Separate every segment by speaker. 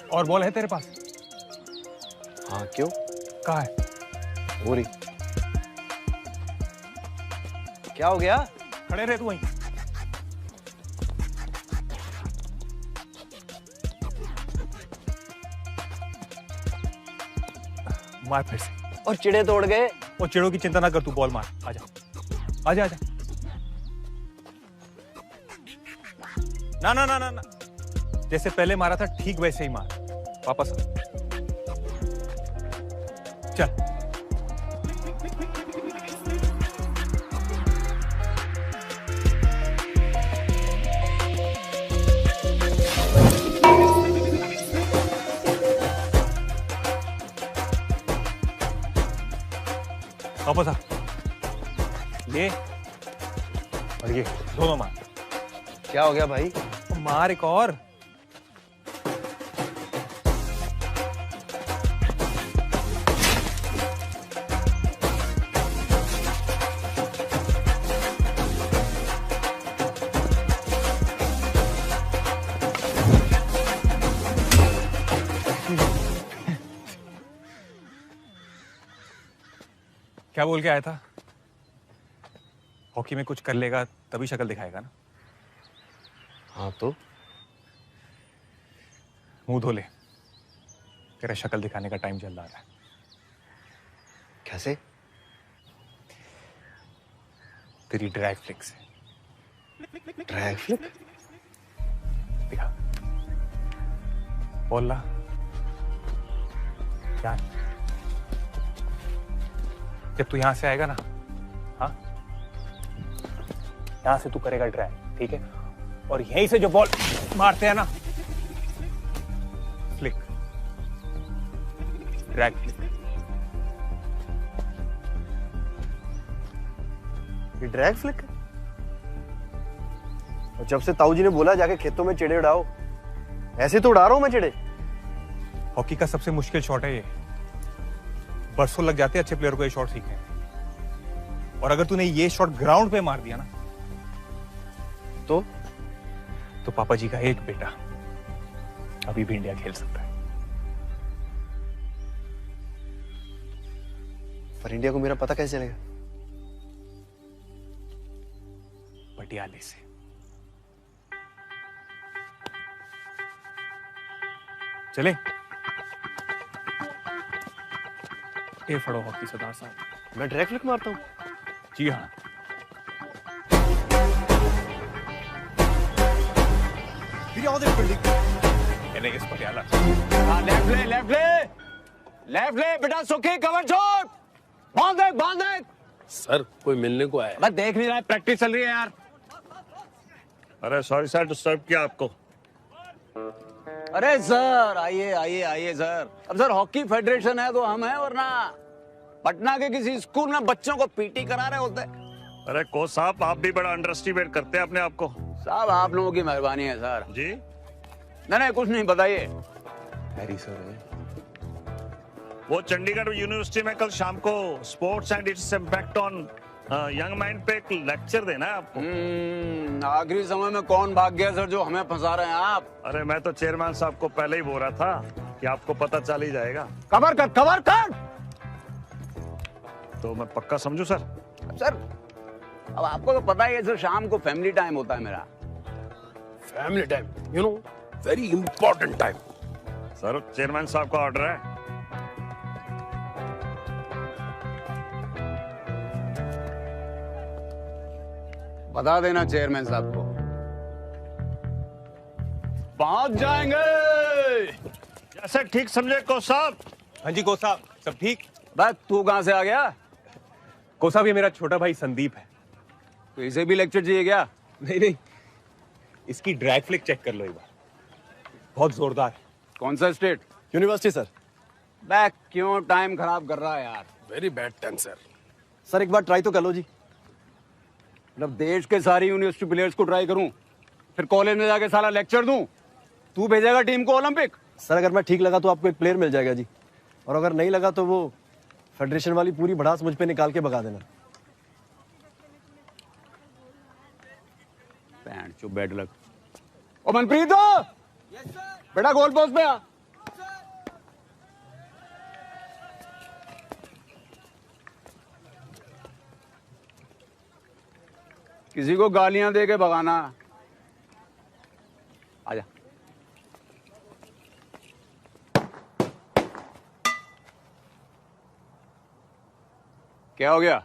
Speaker 1: और बॉल है तेरे पास?
Speaker 2: हाँ, क्यों?
Speaker 1: कहाँ है?
Speaker 2: हो रही। क्या हो गया?
Speaker 1: खड़े रहे तू वहीं। मार फिर से।
Speaker 2: और चिड़े तोड़ गए।
Speaker 1: और चिड़ों की चिंता ना कर, तू बॉल मार। आजा आजा आजा। ना ना ना ना ना, जैसे पहले मारा था ठीक वैसे ही मार। वापस चल। वापस आ। ये और ये दोनों मार।
Speaker 2: क्या हो गया भाई?
Speaker 1: मार एक और। क्या बोल के आया था? हॉकी में कुछ कर लेगा तभी शक्ल दिखाएगा ना।
Speaker 2: हाँ तो
Speaker 1: मुंह धो ले, तेरा शक्ल दिखाने का टाइम चल रहा है।
Speaker 2: कैसे?
Speaker 1: तेरी ड्रैग फ्लिक से।
Speaker 2: Drag flick?
Speaker 1: दिखा। बोल ला। क्या? जब तू यहां से आएगा ना, हाँ, यहां से तू करेगा ड्रैग, ठीक है? और यहीं से जो बॉल मारते हैं ना, फ्लिक, ड्रैग फ्लिक।
Speaker 2: ये ड्रैग फ्लिक? और जब से ताऊ जी ने बोला जाके खेतों में चिड़े उड़ाओ, ऐसे तो उड़ा रहा हूं मैं चिड़े।
Speaker 1: हॉकी का सबसे मुश्किल शॉट है ये। बरसों लग जाते हैं अच्छे प्लेयर को ये शॉट सीखने में। और अगर तूने ये शॉट ग्राउंड पे मार दिया ना, तो पापा जी का एक बेटा अभी भी इंडिया खेल सकता है।
Speaker 2: पर इंडिया को मेरा पता कैसे चलेगा?
Speaker 1: पटियाले से। चले। ये फड़ो हॉकी सरदार साहब।
Speaker 2: मैं ड्रैग फ्लिक मारता हूँ?
Speaker 1: जी हाँ। इस पटियाला।
Speaker 3: लेफ्ट ले बेटा, सुखी कवर शॉट। बांध दे।
Speaker 4: सर कोई मिलने को आया?
Speaker 3: मैं देख नहीं रहा, प्रैक्टिस चल रही है यार।
Speaker 4: अरे सॉरी सर, डिस्टर्ब किया आपको।
Speaker 3: अरे सर आइए सर। अब सर हॉकी फेडरेशन है तो हम हैं, वरना पटना के किसी स्कूल में बच्चों को पीटी करा रहे होते।
Speaker 4: अरे कोच साहब, आप भी बड़ा अंडर एस्टिमेट करते हैं अपने आप को।
Speaker 3: साहब आप लोगों की मेहरबानी है सर।
Speaker 4: जी
Speaker 3: नहीं कुछ नहीं, बताइए।
Speaker 2: मैरी सर है।
Speaker 4: वो चंडीगढ़ यूनिवर्सिटी में कल शाम को sports and its impact on young mind पे एक लेक्चर देना है आपको।
Speaker 3: आखिरी समय में कौन भाग गया सर जो हमें फंसा रहे हैं आप?
Speaker 4: अरे मैं तो चेयरमैन साहब को पहले ही बोल रहा था कि आपको पता चल ही जाएगा।
Speaker 3: कवर कर।
Speaker 4: तो मैं पक्का समझू सर?
Speaker 3: सर अब आपको तो पता ही है सर, शाम को फैमिली टाइम होता है मेरा।
Speaker 5: Family time, you know, very important time.
Speaker 4: Sir chairman साहब का ऑर्डर है।
Speaker 3: बता देना चेयरमैन साहब को, पहुंच जाएंगे।
Speaker 4: जैसे ठीक समझे कोच साहब।
Speaker 1: हाँ जी कोच साहब, सब ठीक?
Speaker 3: बस तू कहां से आ गया?
Speaker 1: कोच साहब ये मेरा छोटा भाई संदीप है।
Speaker 3: तो इसे भी लेक्चर चाहिए क्या?
Speaker 1: नहीं नहीं, इसकी ड्रैग फ्लिक चेक कर लो एक बार, बहुत जोरदार है।
Speaker 3: कौन सा स्टेट?
Speaker 2: University sir.
Speaker 3: बैक क्यों टाइम खराब कर रहा है यार?
Speaker 5: Very bad time sir.
Speaker 2: Sir एक बार ट्राई तो कर लो जी।
Speaker 3: मतलब देश के सारी यूनिवर्सिटी प्लेयर्स को ट्राई करूं, फिर कॉलेज में जाके साला लेक्चर दूं? तू भेजेगा टीम को ओलंपिक?
Speaker 2: सर अगर मैं ठीक लगा तो आपको एक प्लेयर मिल जाएगा जी, और अगर नहीं लगा तो वो फेडरेशन वाली पूरी भड़ास मुझ पे निकाल के भगा देना।
Speaker 3: पैंट चुप, बैड लक। ओ मनप्रीत, बेटा गोल पोस्ट पे आ। किसी को गालियां दे के भगाना। आजा। क्या हो गया?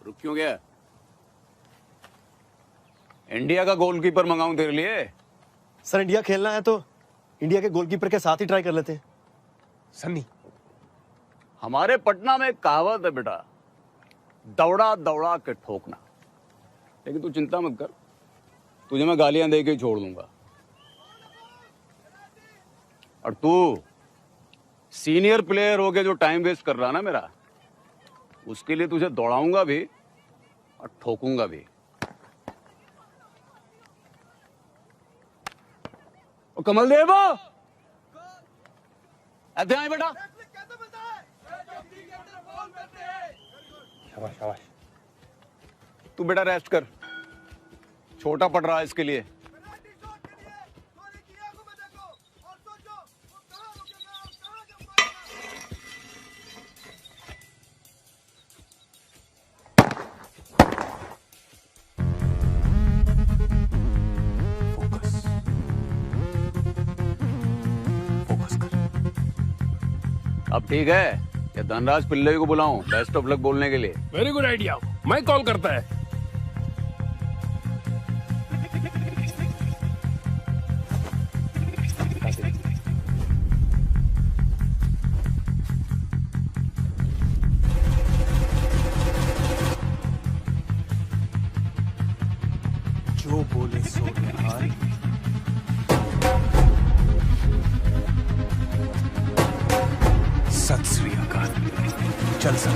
Speaker 3: रुक क्यों गया? इंडिया का गोलकीपर मंगाऊं तेरे लिए?
Speaker 2: सर इंडिया खेलना है तो इंडिया के गोलकीपर के साथ ही ट्राई कर लेते हैं।
Speaker 1: सन्नी,
Speaker 3: हमारे पटना में एक कहावत है बेटा, दौड़ा दौड़ा के ठोकना। लेकिन तू चिंता मत कर, तुझे मैं गालियां दे के ही छोड़ दूंगा। और तू सीनियर प्लेयर हो के जो टाइम वेस्ट कर रहा ना मेरा, उसके लिए तुझे दौड़ाऊंगा भी और ठोकूंगा भी। ओ कमल देव, ऐसे आए बेटा।
Speaker 1: शाबाश शाबाश।
Speaker 3: तू बेटा रेस्ट कर, छोटा पड़ रहा है इसके लिए।
Speaker 1: फोकस फोकस कर।
Speaker 3: अब ठीक है या धनराज पिल्ले को बुलाऊं बेस्ट ऑफ लक बोलने के लिए?
Speaker 5: वेरी गुड आइडिया, मैं कॉल करता है।
Speaker 1: जो बोले सो निहाल। सत श्री अकाल। चल सर।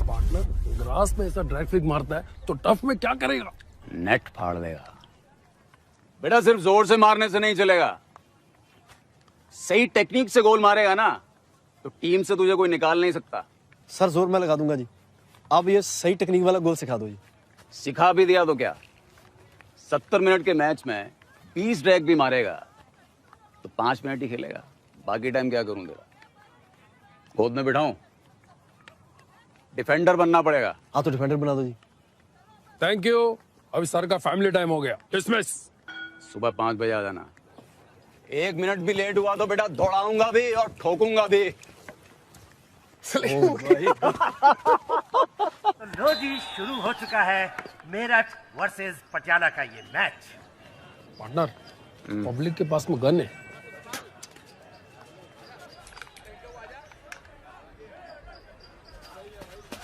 Speaker 5: पार्टनर ग्रास में ऐसा ड्रैग फ्लिक मारता है तो टफ में क्या करेगा?
Speaker 3: नेट फाड़ देगा बेटा। सिर्फ जोर से मारने से नहीं चलेगा, सही टेक्निक से गोल मारेगा ना तो टीम से तुझे कोई निकाल नहीं सकता।
Speaker 2: सर जोर मैं लगा दूंगा जी, आप ये सही टेक्निक वाला गोल सिखा दो जी।
Speaker 3: सिखा भी दिया तो क्या, 70 मिनट के मैच में 20 ड्रैग भी मारेगा तो 5 मिनट ही खेलेगा। बाकी टाइम क्या करूं तेरा? गोद में बिठाऊं? डिफेंडर बनना पड़ेगा।
Speaker 2: हाँ तो डिफेंडर बना दो जी।
Speaker 5: थैंक यू, अभी सर का फैमिली टाइम हो गया, डिसमिस।
Speaker 3: सुबह 5 बजे आ जाना। 1 मिनट भी लेट हुआ तो बेटा दौड़ाऊंगा भी और ठोकूंगा भी।
Speaker 6: लो जी, शुरू हो चुका है मेरठ वर्सेस पटियाला का ये मैच।
Speaker 5: पार्टनर पब्लिक के पास में गन है।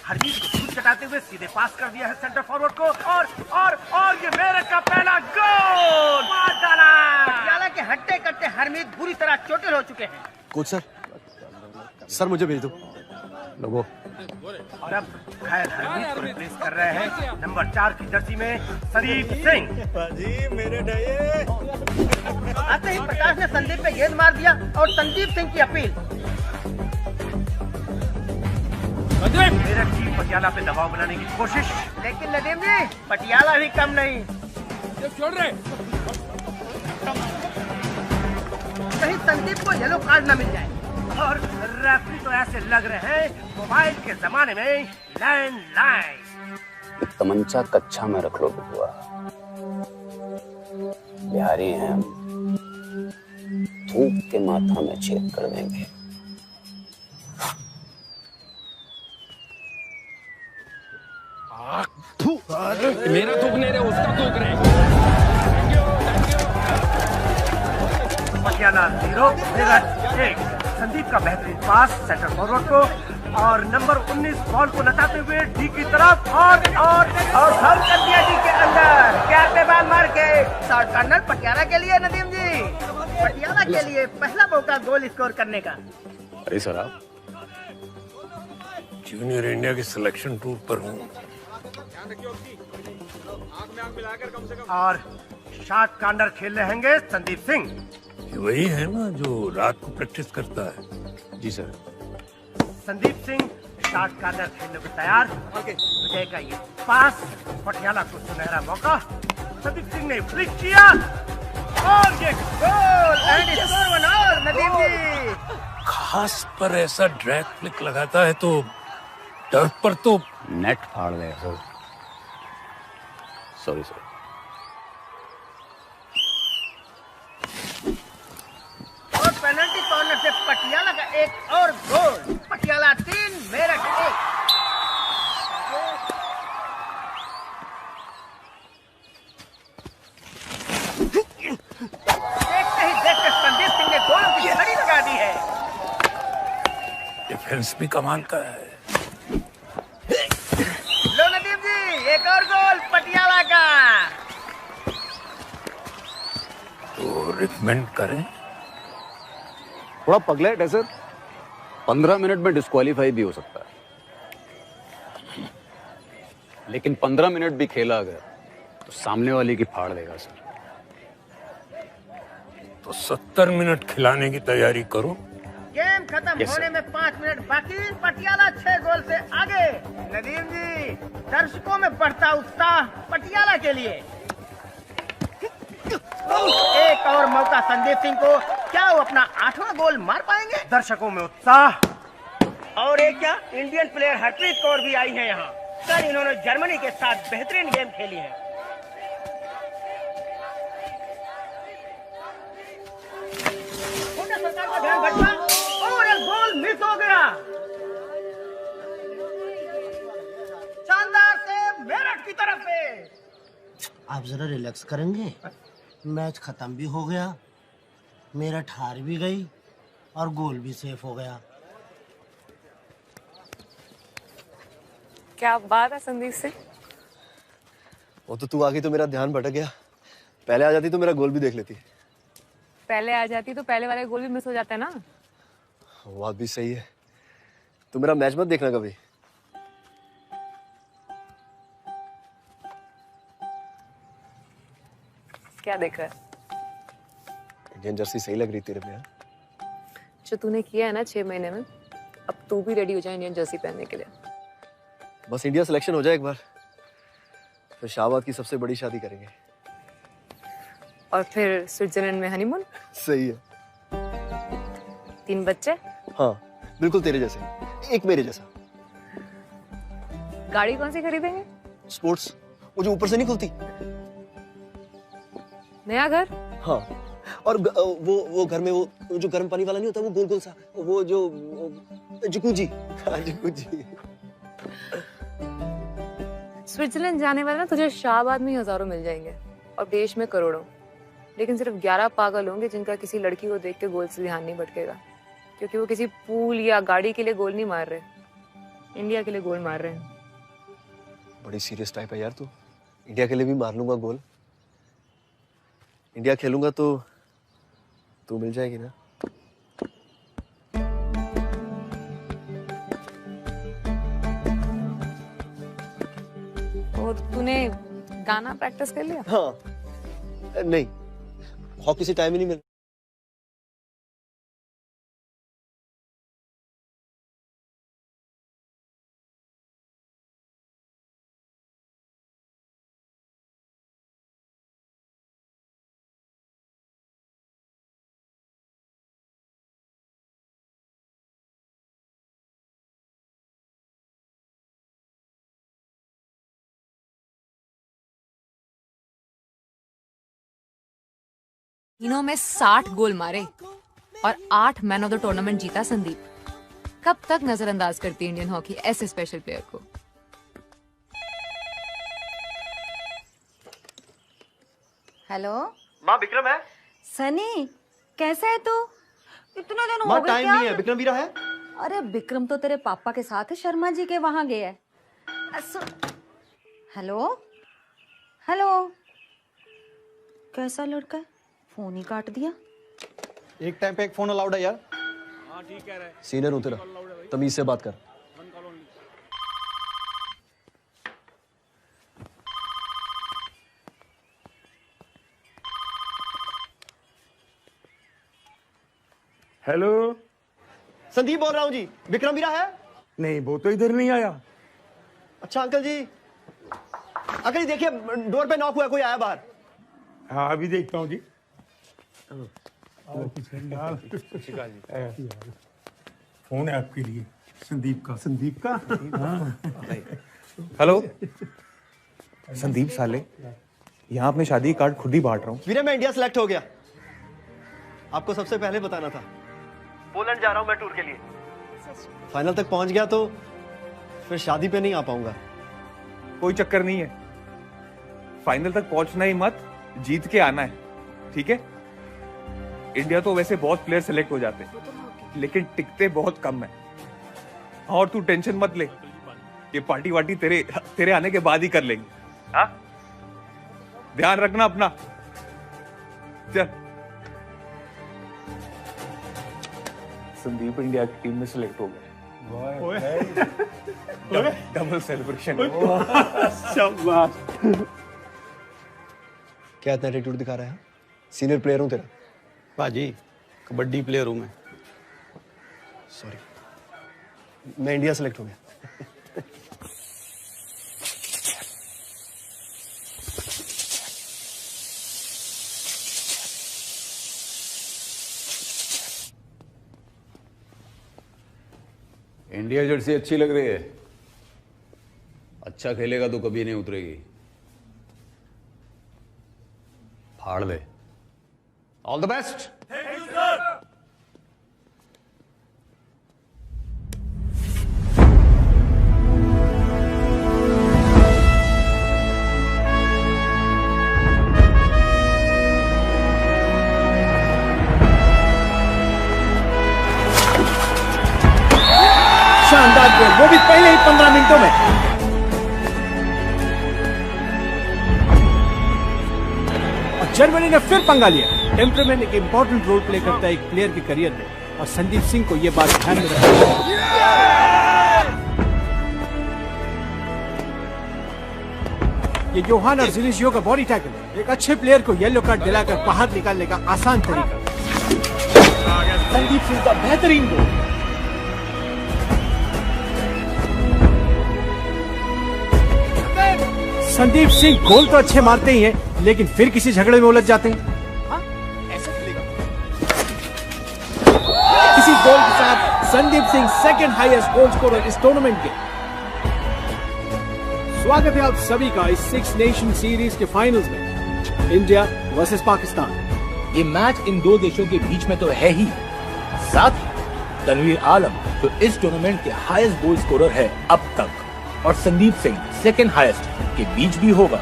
Speaker 6: हरजीत को छूट कटाते हुए सीधे पास कर दिया है सेंटर फॉरवर्ड को, और ये मेरठ का पहला गोल मार डाला।
Speaker 7: पटियाला के हट्टे कट्टे हरमीत बुरी तरह चोटिल हो चुके हैं।
Speaker 2: कोच सर मुझे भेज दो।
Speaker 3: लोगो
Speaker 6: और अब खैर हरमीत को रिप्लेस कर रहे हैं नंबर 4 की जर्सी में शरीफ सिंह।
Speaker 7: आते ही प्रकाश ने संदीप पे गेंद मार दिया और संदीप सिंह की अपील।
Speaker 6: मेरठ की पटियाला पे दबाव बनाने की कोशिश,
Speaker 7: लेकिन नदीम जी पटियाला भी कम नहीं।
Speaker 5: छोड़ रहे
Speaker 7: कहीं संदीप को येलो कार्ड न मिल जाए।
Speaker 6: और रेफरी तो ऐसे लग रहे हैं मोबाइल के जमाने में लैंडलाइन।
Speaker 3: तमंचा कच्चा में रख लो बबुआ, बिहारी हैं हम, थूक के माथा में छेद कर देंगे।
Speaker 5: मेरा थूक नहीं रहे, उसका थूक रहे।
Speaker 6: पटियाला 0 मेरठ 1। संदीप का बेहतरीन पास सेंटर फॉरवर्ड को और नंबर 19 बॉल को लताते हुए डी की तरफ और
Speaker 7: घर कर दिया डी के अंदर, क्या पे बाल मार के। शॉर्ट कॉर्नर पटियाला के लिए नदीम जी, पटियाला के लिए पहला मौका गोल स्कोर करने का।
Speaker 3: अरे सर आप
Speaker 5: जूनियर इंडिया के सिलेक्शन टूर पर हूँ।
Speaker 6: और शॉर्ट कॉर्नर खेल रहे होंगे संदीप सिंह।
Speaker 5: ये वही है ना जो रात को प्रैक्टिस करता है?
Speaker 3: जी sir.
Speaker 6: Sandeep Singh short corner खेलने को तैयार। विजय का ये पास, पटियाला को सुनहरा मौका। संदीप सिंह ने फ्लिक किया और ये
Speaker 7: गोल एंड स्कोर 1 और नदीम जी।
Speaker 5: खास पर ऐसा ड्रैग फ्लिक लगाता है तो टर्फ पर तो
Speaker 3: नेट फाड़ गए सर। Sorry sir.
Speaker 7: और पेनल्टी कॉर्नर से पटियाला का एक और गोल। पटियाला 3 मेरठ 1। देखते ही देखते संदीप सिंह ने गोलों की झड़ी लगा दी है।
Speaker 5: डिफेंस भी कमाल का है।
Speaker 7: लो नदीम जी, एक और गोल पटियाला का।
Speaker 5: तो रिकमेंड करें?
Speaker 2: थोड़ा पगलेट है सर।
Speaker 3: 15 मिनट में डिस्क्वालीफाई भी हो सकता है, लेकिन 15 मिनट भी खेला अगर तो सामने वाले की फाड़ देगा सर।
Speaker 5: तो 70 मिनट खिलाने की तैयारी करो।
Speaker 7: गेम खत्म
Speaker 3: Yes,
Speaker 7: होने
Speaker 3: sir.
Speaker 7: में 5 मिनट बाकी। पटियाला 6 गोल से आगे। नदीम जी, दर्शकों में बढ़ता उत्साह पटियाला के लिए। एक और मौका संदीप सिंह को, क्या वो अपना 8वां गोल मार पाएंगे?
Speaker 6: दर्शकों में उत्साह।
Speaker 7: और एक क्या, इंडियन प्लेयर हरप्रीत कौर भी आई है यहाँ। कल इन्होंने जर्मनी के साथ बेहतरीन गेम खेली है। छोटा सरकार का ध्यान भटका और एक गोल मिस हो गया। शानदार से मेरठ की तरफ से।
Speaker 8: आप जरा रिलैक्स करेंगे? मैच खत्म भी हो गया, मेरठ हार भी गई और गोल भी सेफ हो गया।
Speaker 9: क्या बात है संदीप सिंह।
Speaker 2: वो तो तू आ गई तो मेरा ध्यान भटक गया। पहले आ जाती तो मेरा गोल भी देख लेती।
Speaker 9: पहले आ जाती तो पहले वाले गोल भी मिस हो जाता है ना।
Speaker 2: वो बात भी सही है। तू मेरा मैच मत देखना कभी।
Speaker 9: क्या देख रहा है?
Speaker 2: इंडियन जर्सी सही लग रही तेरे पे।
Speaker 9: जो तूने किया है ना 6 महीने में, अब तू भी रेडी हो जाए इंडियन जर्सी पहनने के लिए।
Speaker 2: बस इंडिया सिलेक्शन हो जाए एक बार, फिर शाहबाद की सबसे बड़ी शादी करेंगे।
Speaker 9: और फिर स्विट्जरलैंड में हनीमून।
Speaker 2: सही है।
Speaker 9: 3 बच्चे।
Speaker 2: हाँ बिल्कुल तेरे जैसे, एक मेरे जैसा।
Speaker 9: गाड़ी कौन सी खरीदेंगे?
Speaker 2: स्पोर्ट्स, वो जो ऊपर से नहीं खुलती।
Speaker 9: नया घर।
Speaker 2: हाँ, और वो घर में वो जो गर्म पानी वाला नहीं होता, वो गोल गोल सा, वो जो जकूजी। हाँ जकूजी।
Speaker 9: स्विट्जरलैंड जाने वाले ना तुझे शाहबाद में ही हजारों मिल जाएंगे और देश में करोड़ों। लेकिन सिर्फ 11 पागल होंगे जिनका किसी लड़की को देख के गोल से ध्यान नहीं भटकेगा, क्योंकि वो किसी पूल या गाड़ी के लिए गोल नहीं मार रहे, इंडिया के लिए गोल मार रहे हैं।
Speaker 2: बड़ी सीरियस टाइप है यार तू। इंडिया के लिए भी मार लूंगा गोल। इंडिया खेलूंगा तो तू मिल जाएगी ना।
Speaker 9: तो तूने गाना प्रैक्टिस कर लिया?
Speaker 2: हाँ नहीं, हॉकी से टाइम ही नहीं मिल
Speaker 9: तीनों में 60 गोल मारे और 8 मैन ऑफ द टूर्नामेंट जीता संदीप। कब तक नजरअंदाज करती है इंडियन हॉकी ऐसे स्पेशल प्लेयर को?
Speaker 10: हेलो
Speaker 2: माँ विक्रम है।
Speaker 10: सनी, कैसा है तू? इतने दिन
Speaker 2: माँ
Speaker 10: हो गए
Speaker 2: टाइम
Speaker 10: क्या?
Speaker 2: नहीं है, विक्रम वीरा है।
Speaker 10: अरे विक्रम तो तेरे पापा के साथ है, शर्मा जी के वहां गया है। हेलो हेलो, कैसा लड़का है? फोन ही काट दिया।
Speaker 2: एक टाइम पे एक फोन अलाउड है यार।
Speaker 5: हाँ ठीक है।
Speaker 2: सीनियर हूँ तेरा, तमीज से बात कर।
Speaker 6: हेलो,
Speaker 2: संदीप बोल रहा हूँ जी, विक्रम वीरा है?
Speaker 6: नहीं वो तो इधर नहीं आया।
Speaker 2: अच्छा अंकल जी, अंकल जी देखिए डोर पे नॉक हुआ, कोई आया बाहर।
Speaker 6: हाँ अभी देखता हूँ जी। फोन है आपके लिए, संदीप का। संदीप का?
Speaker 1: हेलो संदीप साले, यहाँ अपने शादी कार्ड खुद ही बांट रहा हूँ।
Speaker 2: वीरे मैं इंडिया सेलेक्ट हो गया, आपको सबसे पहले बताना था। पोलैंड जा रहा हूँ मैं टूर के लिए। फाइनल तक पहुंच गया तो फिर शादी पे नहीं आ पाऊंगा।
Speaker 1: कोई चक्कर नहीं है, फाइनल तक पहुंचना ही मत, जीत के आना है, ठीक है? इंडिया तो वैसे बहुत प्लेयर सेलेक्ट हो जाते हैं, लेकिन टिकते बहुत कम है। और तू टेंशन मत ले, ये पार्टी वार्टी तेरे आने के बाद ही कर लेंगे। हाँ, ध्यान रखना अपना। चल। संदीप इंडिया की टीम में सिलेक्ट हो गया। Double celebration.
Speaker 2: क्या इतना एटीट्यूड दिखा रहा है? सीनियर प्लेयर हूं तेरा।
Speaker 3: भाजी कबड्डी प्लेयर हूं मैं।
Speaker 2: सॉरी, मैं इंडिया सेलेक्ट हो गया।
Speaker 3: इंडिया जर्सी अच्छी लग रही है, अच्छा खेलेगा तो कभी नहीं उतरेगी। फाड़ ले। All the best.
Speaker 6: शानदार गोल, वो भी पहले ही 15 मिनटों में। और जर्मनी ने फिर पंगा लिया। टेम्परामेंट एक इंपॉर्टेंट रोल प्ले करता है एक प्लेयर के करियर में, और संदीप सिंह को यह बात ध्यान में रखनी है। ये योहान और जिलिशियो का बॉडी टैकल, एक अच्छे प्लेयर को येलो कार्ड दिलाकर बाहर निकालने का आसान तरीका। संदीप सिंह का बेहतरीन गोल। संदीप सिंह गोल तो अच्छे मारते ही हैं, लेकिन फिर किसी झगड़े में उलझ जाते हैं। ऐसा खेलेगा। किसी गोल के साथ Sandeep Singh second highest goal scorer इस टूर्नामेंट के। स्वागत है आप सभी का इस 6 नेशन सीरीज के फाइनल्स में, इंडिया वर्सेस पाकिस्तान।
Speaker 11: ये मैच इन दो देशों के बीच में तो है ही, साथ ही तनवीर आलम जो इस टूर्नामेंट के हाईएस्ट गोल स्कोरर है अब तक, और संदीप सिंह सेकंड हाईएस्ट के बीच भी होगा।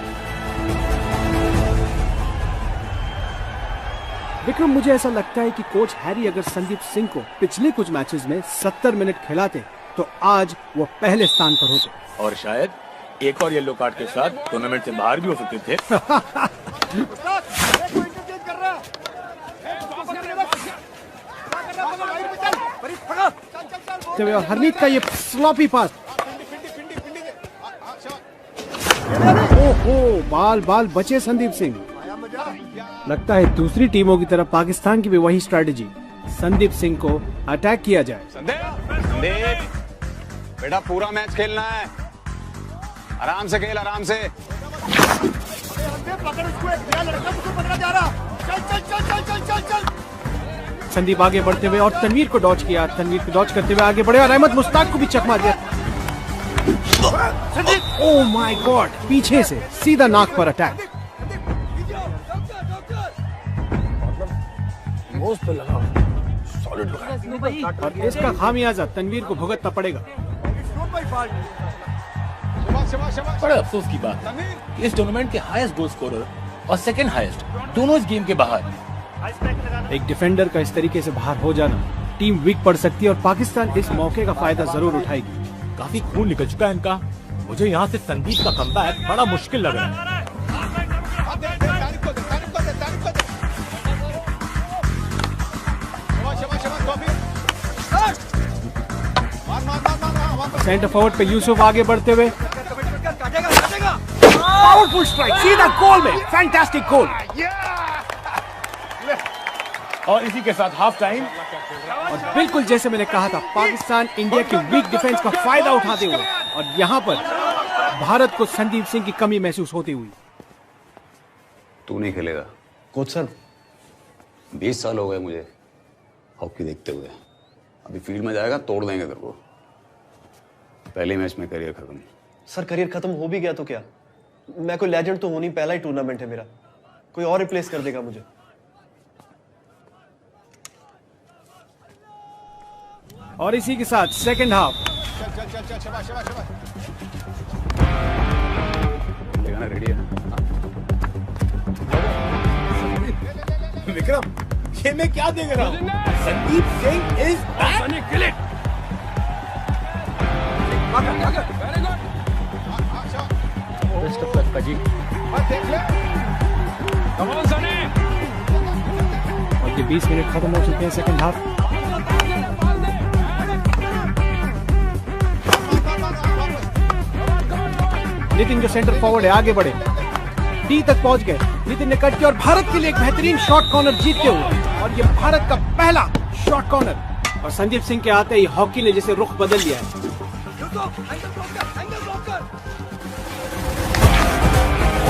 Speaker 5: विक्रम, मुझे ऐसा लगता है कि कोच हैरी अगर संदीप सिंह को पिछले कुछ मैचेस में 70 मिनट खिलाते तो आज वो पहले स्थान पर होते,
Speaker 11: और शायद एक और येलो कार्ड के साथ टूर्नामेंट से बाहर भी हो सकते थे।
Speaker 5: और हरमीत का ये स्लॉपी पास, ओहो, बाल बचे संदीप सिंह। लगता है दूसरी टीमों की तरफ पाकिस्तान की भी वही स्ट्रेटेजी, संदीप सिंह को अटैक किया जाए।
Speaker 3: संदीप बेटा पूरा मैच खेलना है, आराम से खेल, आराम से।
Speaker 5: संदीप आगे बढ़ते हुए और तनवीर को डॉच किया, तनवीर को डॉच करते हुए आगे बढ़े और अहमद मुश्ताक को भी चकमा दिया। ओह माय गॉड, पीछे से सीधा नाक पर अटैक।
Speaker 11: नोज पे लगा, सॉलिड लगा।
Speaker 5: और इसका खामियाजा तनवीर को भुगतना पड़ेगा।
Speaker 11: बड़े अफसोस की बात है कि इस टूर्नामेंट के हाईएस्ट गोल स्कोरर और सेकंड हाईएस्ट दोनों इस गेम के बाहर हैं।
Speaker 5: एक डिफेंडर का इस तरीके से बाहर हो जाना टीम वीक पड़ सकती है और पाकिस्तान इस मौके का फायदा जरूर उठाएगी।
Speaker 11: काफी खून निकल चुका है इनका। मुझे यहाँ से संदीप का कमबैक बड़ा मुश्किल लग रहा है।
Speaker 5: सेंटर फॉरवर्ड पे यूसुफ आगे बढ़ते हुए, पावरफुल स्ट्राइक, सीधा गोल में, फैंटास्टिक गोल।
Speaker 11: और इसी के साथ हाफ टाइम।
Speaker 5: और बिल्कुल जैसे मैंने कहा था, पाकिस्तान इंडिया के वीक डिफेंस का फायदा उठाते हुए और यहाँ पर भारत को संदीप सिंह की कमी महसूस होती हुई।
Speaker 3: तू नहीं खेलेगा
Speaker 2: कोच सर,
Speaker 3: 20 साल हो गए मुझे हॉकी देखते हुए। अभी फील्ड में जाएगा तोड़ देंगे तेरे को। पहले मैच में करियर खत्म।
Speaker 2: सर करियर खत्म हो भी गया तो क्या, मैं कोई लेजेंड तो हूं नहीं, पहला ही टूर्नामेंट है मेरा, कोई और रिप्लेस कर देगा मुझे।
Speaker 5: और इसी के साथ सेकंड हाफ।
Speaker 3: रेडी है
Speaker 11: विक्रम, ये मैं क्या देख रहा हूँ? Sandeep Singh is back.
Speaker 5: और ये 20 मिनट खत्म हो चुके हैं सेकंड हाफ। नितिन जो सेंटर फॉरवर्ड है आगे बढ़े, डी तक पहुंच गए। नितिन ने कट किया और भारत के लिए एक बेहतरीन शॉट कॉर्नर जीतते हुए, और ये भारत का पहला शॉट कॉर्नर। और संदीप सिंह के आते ही हॉकी ने जैसे रुख बदल लिया है।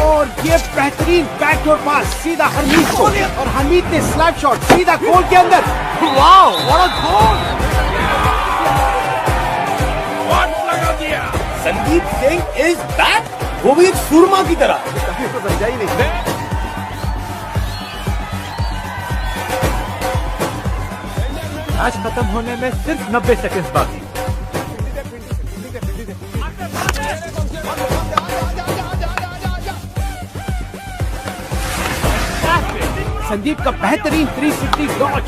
Speaker 5: और ये बेहतरीन बैकडोर पास सीधा हरमीत को, और हरमीत ने स्लैप शॉट सीधा गोल के अंदर। Wow, what a goal!
Speaker 11: Sandeep Singh is back, वो भी एक सुरमा की तरह।
Speaker 5: मैच खत्म होने में सिर्फ 90 सेकंड बाकी। संदीप का बेहतरीन 360 डॉज।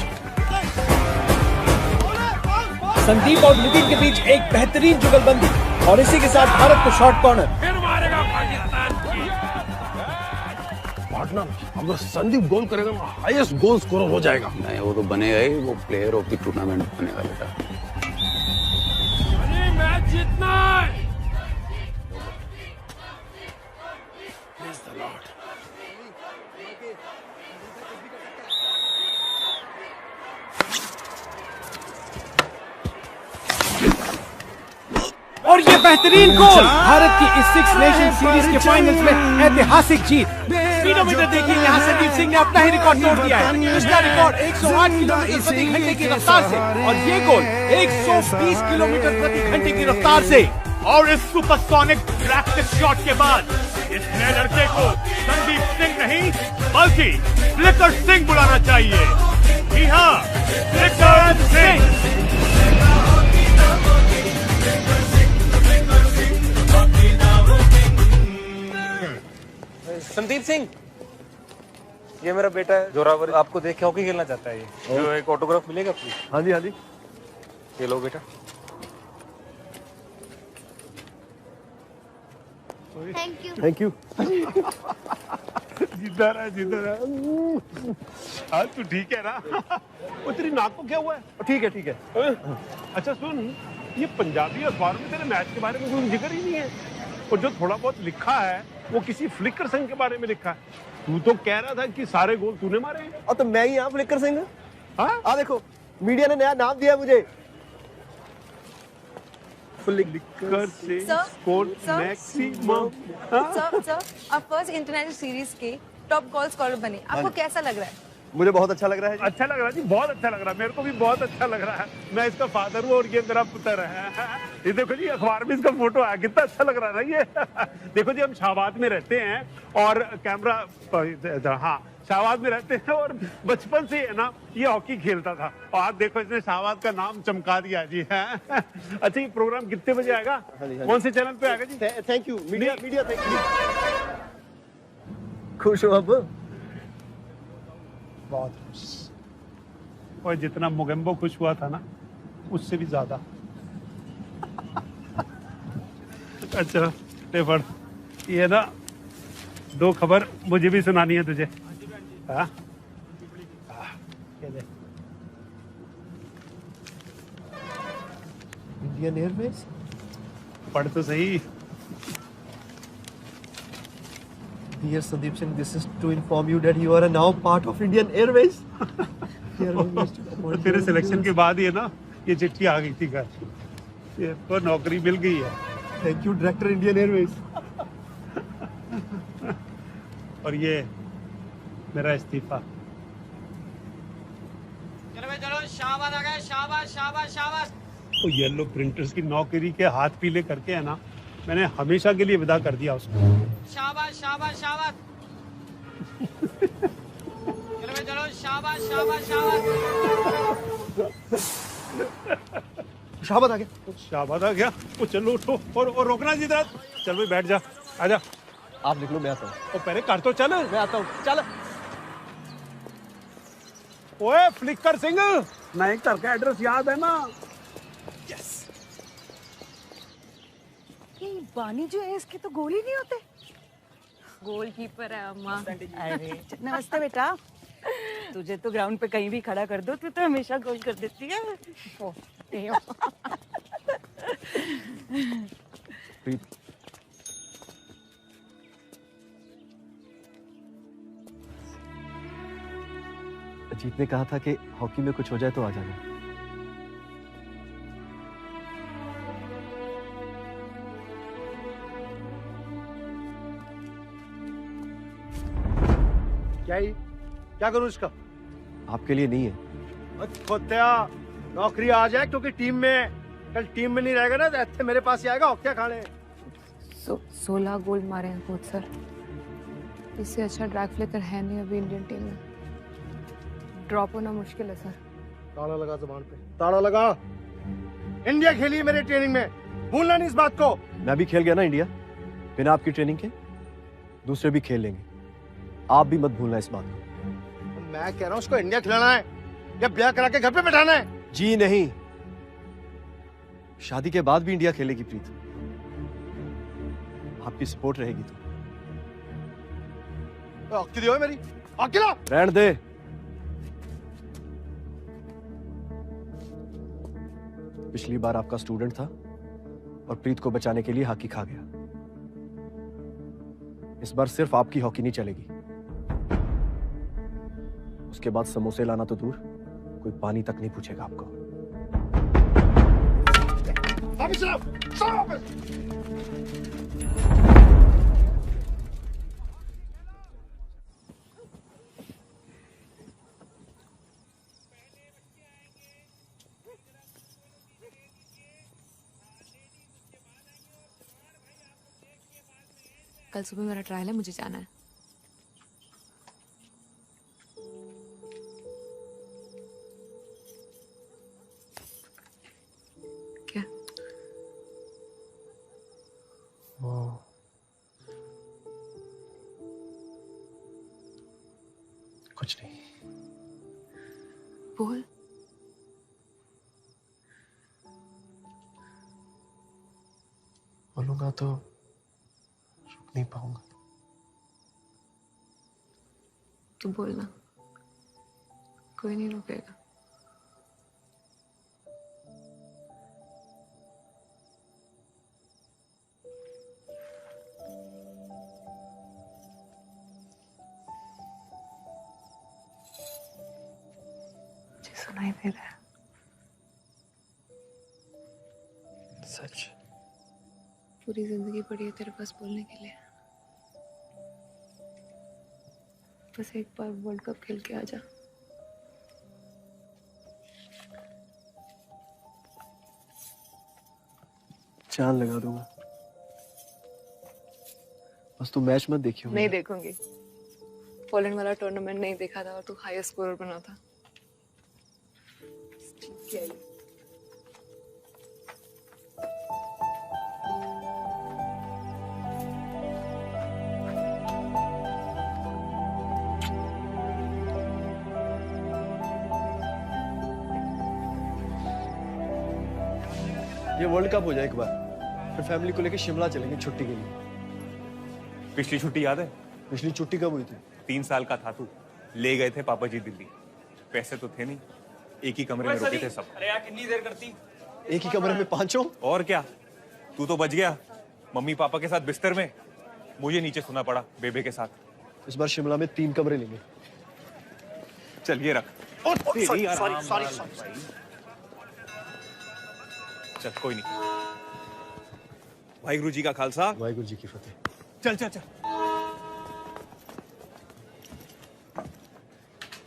Speaker 5: संदीप और नितिन के बीच एक बेहतरीन जुगलबंदी, और इसी के साथ भारत को शॉट कॉर्नर।
Speaker 11: पार्टनर, अगर संदीप गोल करेगा ना, हाईएस्ट गोल स्कोरर हो जाएगा।
Speaker 3: नहीं, वो तो बनेगा ही, वो प्लेयर ऑफ द टूर्नामेंट बनेगा बेटा।
Speaker 11: मैच जीतना है।
Speaker 5: और ये बेहतरीन गोल, भारत की इस 6 नेशन सीरीज के फाइनल्स में ऐतिहासिक जीत। स्पीडोमीटर देखिए, यहाँ संदीप सिंह ने अपना ही रिकॉर्ड तोड़ दिया है। इसका रिकॉर्ड 108 किलोमीटर प्रति घंटे की रफ्तार से, और ये गोल 120 किलोमीटर प्रति घंटे की रफ्तार से।
Speaker 12: और इस सुपरसोनिक प्रैक्टिस शॉट के बाद इस नए लड़के को संदीप सिंह नहीं बल्कि फ्लिकर सिंह बुलाना चाहिए। जी हाँ, फ्लिकर सिंह।
Speaker 13: संदीप सिंह, ये मेरा बेटा है जोरावर, आपको देख के हॉकी खेलना चाहता है। ये जो एक ऑटोग्राफ मिलेगा प्लीज।
Speaker 2: हाँ जी हाँ जी,
Speaker 13: ये लो बेटा।
Speaker 2: Thank you.
Speaker 12: जिंदा रहा, जिंदा रहा। आज तू ठीक है ना? वो तेरी नाक को क्या हुआ है?
Speaker 2: ठीक है ठीक है।
Speaker 12: अच्छा सुन, ये पंजाबी अखबार में तेरे मैच के बारे में कोई जिक्र ही नहीं है, और जो थोड़ा बहुत लिखा है वो किसी फ्लिकर सिंह के बारे में लिखा है। तू तो कह रहा था कि सारे गोल तूने मारे हैं।
Speaker 2: और तो मैं ही यहाँ फ्लिकर सिंह।
Speaker 12: हाँ?
Speaker 2: आ देखो, मीडिया ने नया नाम दिया मुझे,
Speaker 12: flicker Singh score maximum.
Speaker 10: Sir, आप फर्स्ट इंटरनेशनल सीरीज के टॉप गोल स्कोरर बने, आपको कैसा लग रहा है?
Speaker 2: मुझे बहुत अच्छा लग रहा है जी।
Speaker 12: अच्छा लग रहा है जी, बहुत अच्छा लग रहा है। मेरे को भी बहुत अच्छा लग रहा है। मैं इसका फादर हूँ और ये मेरा पुत्र है। ये देखो जी, अखबार में इसका फोटो आया, कितना अच्छा लग रहा है ना ये। देखो जी, हम शाहबाद में रहते हैं और कैमरा, हाँ, शाहबाद में रहते हैं और बचपन से है ना ये हॉकी खेलता था और आज देखो इसने शाहबाद का नाम चमका दिया जी है। अच्छा ये प्रोग्राम कितने बजे आएगा? कौन से चैनल पे आएगा जी?
Speaker 2: Thank you media thank you. खुश हो अब?
Speaker 12: बहुत खुश। और जितना मोगेम्बो खुश हुआ था ना उससे भी ज्यादा। अच्छा ले पढ़, ये ना 2 खबर मुझे भी सुनानी है तुझे। हाँ
Speaker 2: इंडियन एयरवेज
Speaker 12: पढ़ तो सही।
Speaker 2: Dear Sandeep Singh, this is to inform you that you are now part of Indian Airways.
Speaker 12: तेरे सिलेक्शन के बाद ही है ना ये चिट्ठी आ गई थी घर, ये तो नौकरी मिल गई है।
Speaker 2: Thank you director Indian Airways.
Speaker 12: और ये मेरा इस्तीफा।
Speaker 14: चलो भाई चलो, शाबाश आ गए, शाबाश शाबाश शाबाश।
Speaker 12: तो येलो प्रिंटर्स की नौकरी के हाथ पीले करके है ना मैंने हमेशा के लिए विदा कर दिया उसको।
Speaker 14: शाबाश शाबाश शाबाश। चलो भाई चलो, शाबाश शाबाश शाबाश।
Speaker 2: शाहबाद आ गया।
Speaker 12: शाहबाद आ गया। वो चलो उठो और रोकना जी दर्द। चल भाई बैठ जा, आजा।
Speaker 2: आप लिख लो मैं आता हूँ।
Speaker 12: और पहले कर तो चल।
Speaker 2: मैं आता हूँ चल।
Speaker 12: ओए फ्लिकर सिंह, नए घर का एड्रेस याद है ना?
Speaker 10: ये बानी जो है इसके तो गोल ही नहीं होते।
Speaker 9: गोलकीपर है अम्मा।
Speaker 10: अरे नमस्ते बेटा। तुझे तो ग्राउंड पे कहीं भी खड़ा कर दो, तू तो हमेशा गोल कर देती है।
Speaker 2: प्रीत, अजीत ने कहा था कि हॉकी में कुछ हो जाए तो आ जाना।
Speaker 6: क्या करूं इसका?
Speaker 2: आपके लिए नहीं है।
Speaker 6: खोत्या नौकरी आ जाए, क्योंकि टीम में कल टीम में नहीं रहेगा ना तो ऐसे मेरे पास ही आएगा हॉकिया खाने।
Speaker 9: 16 गोल मारे हैं कोच सर। इससे अच्छा ड्रैग फ्लिकर है नहीं अभी इंडियन टीम में। ड्रॉप होना मुश्किल है सर।
Speaker 6: ताला लगा जुबान पे, ताला लगा। इंडिया खेली है मेरे ट्रेनिंग में, भूलना नहीं इस बात को।
Speaker 2: मैं भी खेल गया ना इंडिया, बिना आपकी ट्रेनिंग के। दूसरे भी खेल लेंगे, आप भी मत भूलना इस बात को।
Speaker 6: मैं कह रहा हूँ उसको इंडिया खिलाना है या ब्याह करा के घर पे बैठाना है?
Speaker 2: जी नहीं, शादी के बाद भी इंडिया खेलेगी प्रीत, आपकी सपोर्ट रहेगी तो।
Speaker 6: हॉकी दियो मेरी, हॉकी ला।
Speaker 2: रहने दे। पिछली बार आपका स्टूडेंट था और प्रीत को बचाने के लिए हॉकी खा गया। इस बार सिर्फ आपकी हॉकी नहीं चलेगी, उसके बाद समोसे लाना तो दूर, कोई पानी तक नहीं पूछेगा आपको।
Speaker 9: कल सुबह मेरा ट्रायल है, मुझे जाना है। क्या?
Speaker 2: कुछ नहीं।
Speaker 9: बोल।
Speaker 2: बोलूंगा तो रुक नहीं पाऊंगा।
Speaker 9: तू बोलना, कोई नहीं रुकेगा। मुझे सुनाई दे रहा है।
Speaker 2: सच?
Speaker 9: पूरी जिंदगी पड़ी है तेरे पास बोलने के लिए। बस एक बार वर्ल्ड कप खेल के आ जा।
Speaker 2: चांद लगा दूंगा, बस तू मैच मत देखियो।
Speaker 9: नहीं देखूंगी। पोलैंड वाला टूर्नामेंट नहीं देखा था और तू हाईएस्ट स्कोरर बना था।
Speaker 2: ये वर्ल्ड कप हो जाए एक बार, फिर फैमिली को लेकर शिमला चलेंगे छुट्टी के लिए।
Speaker 1: पिछली छुट्टी याद है?
Speaker 2: पिछली छुट्टी कब हुई थी?
Speaker 1: 3 साल का था तू, ले गए थे पापा जी दिल्ली। पैसे तो थे नहीं, एक ही कमरे में रुके थे सब।
Speaker 14: अरे यार कितनी देर करती?
Speaker 2: एक ही कमरे में पांचों?
Speaker 1: और क्या, तू तो बच गया। मम्मी पापा के साथ बिस्तर में, मुझे नीचे सोना पड़ा बेबे के साथ।
Speaker 2: इस बार शिमला में 3 कमरे लेंगे।
Speaker 1: चल ये रख।
Speaker 6: सॉरी।
Speaker 1: चल कोई नहीं। वाहिगुरु जी का खालसा,
Speaker 2: वाहिगुरु जी की फतेह।
Speaker 1: चल चल चल।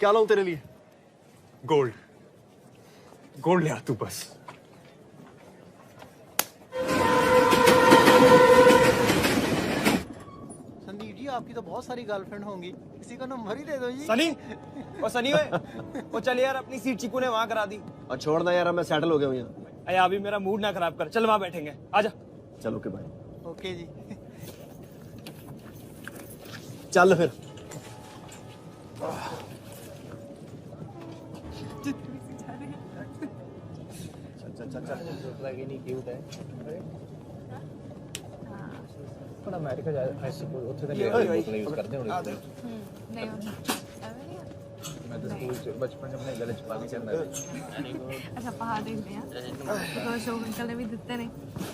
Speaker 2: क्या लाऊं तेरे लिए?
Speaker 1: गोल्ड, गोल्ड ले आ तू बस।
Speaker 15: संदीप जी आपकी तो बहुत सारी गर्लफ्रेंड होंगी, किसी का नंबर ही दे दो जी।
Speaker 14: सनी, ओ सनी ओए, ओ चल यार अपनी सीट चीकू ने वहाँ करा दी।
Speaker 2: और छोड़ ना यार, मैं सेटल हो गया हूँ यहाँ।
Speaker 14: अरे अभी मेरा मूड ना खराब कर, चल वहाँ बैठेंगे, आजा।
Speaker 2: चलो ओके बाय।
Speaker 15: ओके जी।
Speaker 2: चल फिर।
Speaker 11: थोड़ा अमेरिका जा आई सपोज ਉੱਥੇ ਤਾਂ ਲੋਕਲ ਯੂਜ਼ ਕਰਦੇ ਹੋਣੇ
Speaker 10: नहीं
Speaker 11: मैं तो स्कूल से बचपन में अपने गले छुपा के चलता था।
Speaker 10: अच्छा पहाड़ देख लिया तो शो अंकल ने भी ਦਿੱਤੇ ਨੇ।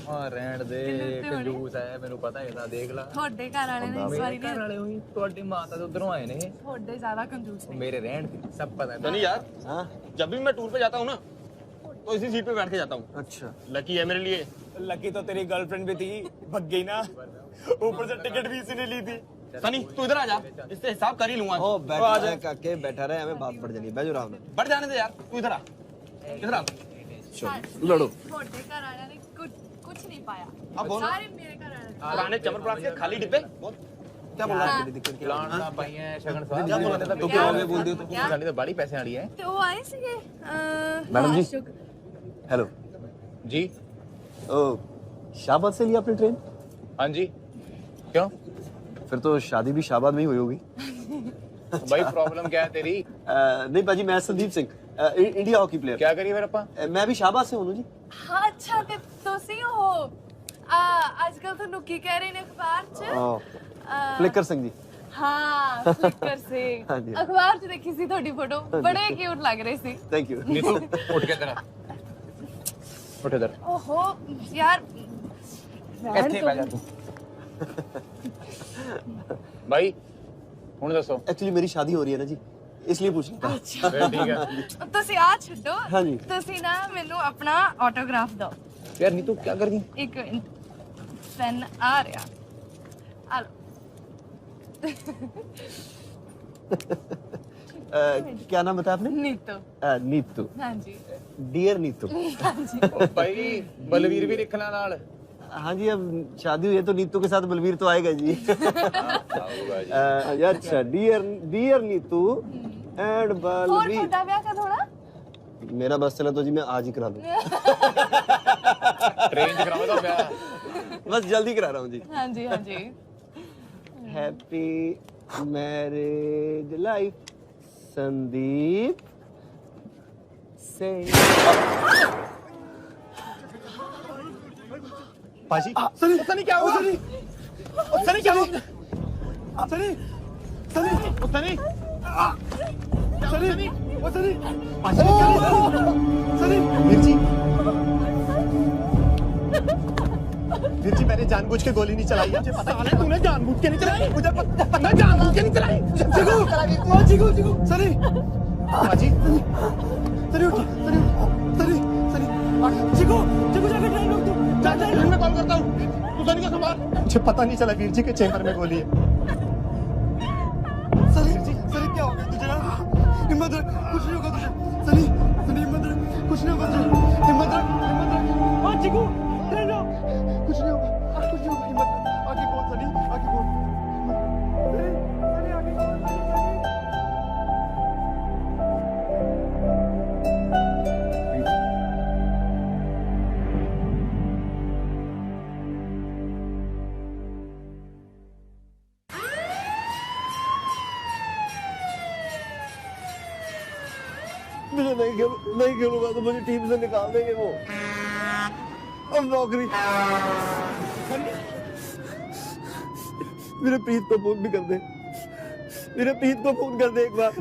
Speaker 11: ਹਾਂ ਰਹਿਣ ਦੇ ਕੰਜੂਸ ਹੈ ਮੈਨੂੰ ਪਤਾ ਹੈ ਤਾਂ ਦੇਖ ਲਾ।
Speaker 10: ਤੁਹਾਡੇ ਘਰ ਵਾਲੇ ਨੇ ਇਸ ਵਾਰੀ
Speaker 11: ਘਰ ਵਾਲੇ ਹੋਈ ਤੁਹਾਡੀ ਮਾਤਾ ਤੋਂ ਉਧਰੋਂ ਆਏ ਨੇ
Speaker 10: ਤੁਹਾਡੇ ਜ਼ਿਆਦਾ ਕੰਜੂਸ ਨੇ।
Speaker 11: मेरे रहन की सब पता है।
Speaker 16: नहीं यार, हाँ जब भी मैं टूर पे जाता हूँ ना तो इसी सीट पे बैठ के जाता हूँ।
Speaker 2: अच्छा
Speaker 16: लकी है मेरे लिए।
Speaker 14: लकी तो तेरी गर्लफ्रेंड भी थी, भग गई ना, ऊपर से टिकट भी इसी ने ली थी।
Speaker 16: सनी तू इधर आ जा, इससे हिसाब कर ही लूंगा।
Speaker 2: ओ बैठा रहे काके, बैठा रहे, हमें बात पड़ जानी है। बैठो आराम से।
Speaker 16: बढ़ जाने दे यार, तू इधर आ, इधर आ।
Speaker 2: चलो लड़ो।
Speaker 10: ਤੁਹਾਡੇ ਘਰ ਵਾਲਿਆਂ ने कुछ नहीं पाया।
Speaker 16: अब बोलो।
Speaker 10: सारे मेरे घर वाले।
Speaker 16: पुराने चमरप्रास के खाली डिब्बे। क्या बोल रहा है?
Speaker 11: लाना पाई है शगन साहब।
Speaker 16: क्या बोल रहा है?
Speaker 11: तो क्या हो गया बोल दियो तो जानी तो बड़ी पैसे वाली है।
Speaker 10: तो वो आए सीगे
Speaker 2: मैडम जी हेलो
Speaker 11: जी।
Speaker 2: ओ शाहबाद से लिया आपने ट्रेन?
Speaker 11: हाँ जी। क्यों?
Speaker 2: फिर तो शादी भी शाहबाद में ही हुई होगी।
Speaker 11: भाई प्रॉब्लम क्या है तेरी?
Speaker 2: नहीं बाजी, मैं Sandeep Singh, India hockey player.
Speaker 11: क्या करिए मेरे पा?
Speaker 2: मैं भी शाहबाद से हूँ जी।
Speaker 10: हाँ अच्छा ते ਤੁਸੀਂ ਹੋ आजकल तो नुकी कह रहे ने अखबार च
Speaker 2: फ्लिकर सिंह जी।
Speaker 10: हाँ फ्लिकर से
Speaker 2: हाँ जी।
Speaker 10: अखबार च देखी सी थोड़ी फोटो, बड़े क्यूट लग रहे सी।
Speaker 2: Thank you.
Speaker 11: नीतू उठ के तेरा उठ इधर।
Speaker 10: ओहो यार
Speaker 11: ਇੱਥੇ ਬਹਿ ਜਾ ਤੂੰ। भाई ਹੁਣ ਦੱਸੋ।
Speaker 2: एक्चुअली मेरी शादी हो रही है ना जी, इसलिए पूछ रहा था।
Speaker 10: अच्छा
Speaker 11: ठीक है।
Speaker 10: ਤੁਸੀਂ ਆ ਛੱਡੋ।
Speaker 2: हाँ जी।
Speaker 10: ਤੁਸੀਂ ਨਾ ਮੈਨੂੰ ਆਪਣਾ ਆਟੋਗ੍ਰਾਫ ਦਿਓ।
Speaker 11: यार नीतू क्या कर दी?
Speaker 10: एक पेन आ रहा आ लो।
Speaker 2: क्या नाम बताया आपने?
Speaker 10: नीतू।
Speaker 2: नीतू।
Speaker 10: हाँ जी।
Speaker 2: डियर नीतू।
Speaker 10: हाँ जी।
Speaker 11: भाई बलवीर भी लिखना नाल।
Speaker 2: हाँ जी, अब शादी हुई है तो नीतू के साथ बलवीर तो आएगा जी। यार अच्छा, डियर नीतू एंड
Speaker 10: और
Speaker 2: बलवीर।
Speaker 10: छोटा ब्याह का थोड़ा
Speaker 2: मेरा बस चला तो जी मैं आज ही करा दूँ।
Speaker 11: ट्रेन से कराओ तो ब्याह।
Speaker 2: बस जल्दी करा रहा हूँ जी।
Speaker 10: हाँ जी हाँ जी।
Speaker 2: Happy marriage life Sandeep Singh.
Speaker 16: पाजी सनी क्या हुआ? सनी क्या हुआ? सनी सनी सनी सनी सनी पाजी क्या हुआ? सनी मिर्ची मिर्ची, मैंने जानबूझ के गोली नहीं चलाई। मुझे पता है तूने जानबूझ के नहीं चलाई। मुझे पता, मैं जानबूझ के नहीं चलाई। चिकू चिकू चिकू सनी पाजी सनी उठ सनी सनी सनी चिकू चिकू जाके ट्रेन रोक दो। जा मैं कॉल करता हूँ, तू सनी का संभाल। मुझे पता नहीं चला वीर जी के चेंबर में गोली है। सनी सनी क्या हो गया तुझे? हिम्मत रख, कुछ नहीं होगा तुझे। सनी सनी हिम्मत रख, कुछ नहीं होगा तुझे। हिम्मत रख हिम्मत रख। हाँ चिकू ट्रेन रोक, कुछ नहीं होगा कुछ नहीं होगा। हिम्मत रख, आगे बोल सनी, आगे बोल। सनी सनी आगे बोल।
Speaker 2: मुझे नहीं खेलूंगा तो मुझे टीम से निकाल देंगे वो। अब नौकरी। मेरे प्रीत को फोन भी कर दे, मेरे प्रीत को फोन कर दे एक बार।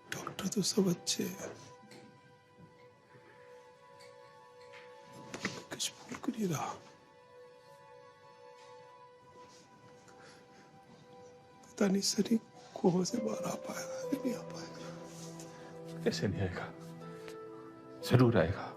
Speaker 17: डॉक्टर तो सब अच्छे हैं, कुछ बोल को नहीं रहा। पता नहीं सनी कोमा से बाहर आ पाएगा नहीं आ पाएगा।
Speaker 1: कैसे नहीं आएगा, जरूर आएगा।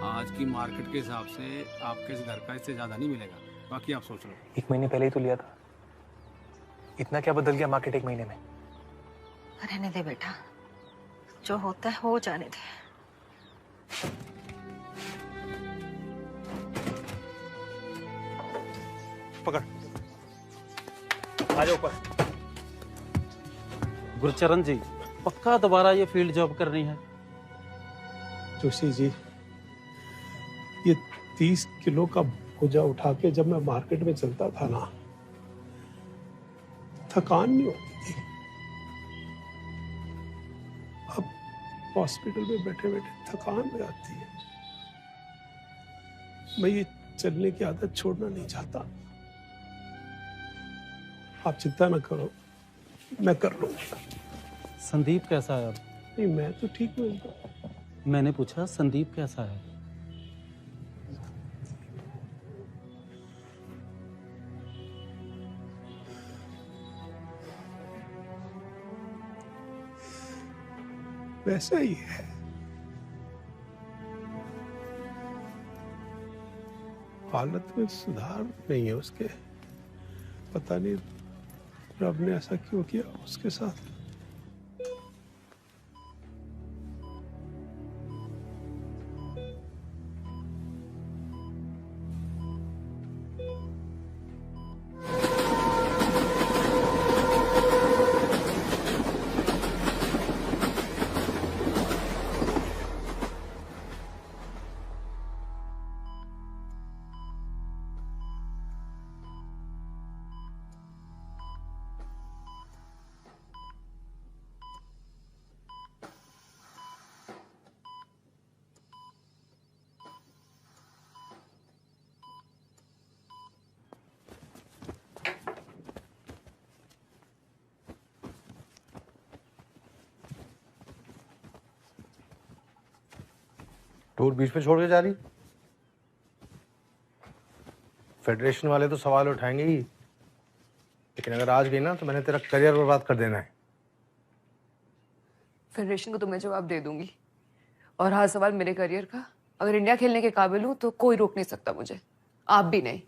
Speaker 5: आज की मार्केट के हिसाब से आपके इस घर का इससे ज्यादा नहीं मिलेगा, बाकी आप सोच लो।
Speaker 13: 1 महीने पहले ही तो लिया था, इतना क्या बदल गया मार्केट 1 महीने में?
Speaker 18: रहने दे बेटा, जो होता है हो जाने दे।
Speaker 13: पकड़, आ जाओ ऊपर।
Speaker 19: गुरचरण जी, पक्का दोबारा ये फील्ड जॉब करनी है?
Speaker 17: जोशी जी, ये 30 किलो का बोझा उठा के जब मैं मार्केट में चलता था ना, थकान नहीं होती थी। अब हॉस्पिटल में बैठे बैठे थकान हो जाती है। मैं ये चलने की आदत छोड़ना नहीं चाहता। आप चिंता न करो, मैं कर लूंगा।
Speaker 19: संदीप कैसा है अब?
Speaker 17: नहीं, मैं तो ठीक हूँ।
Speaker 19: मैंने पूछा संदीप कैसा है?
Speaker 17: वैसा ही है। हालत में सुधार नहीं है उसके। पता नहीं रब ने ऐसा क्यों किया उसके साथ।
Speaker 20: टूर बीच पे छोड़ के जा रही? फेडरेशन वाले तो सवाल उठाएंगे ही, लेकिन अगर आज गई ना तो मैंने तेरा करियर बर्बाद कर देना है।
Speaker 9: फेडरेशन को तो मैं जवाब दे दूंगी, और हाँ सवाल मेरे करियर का, अगर इंडिया खेलने के काबिल हूँ तो कोई रोक नहीं सकता मुझे, आप भी नहीं।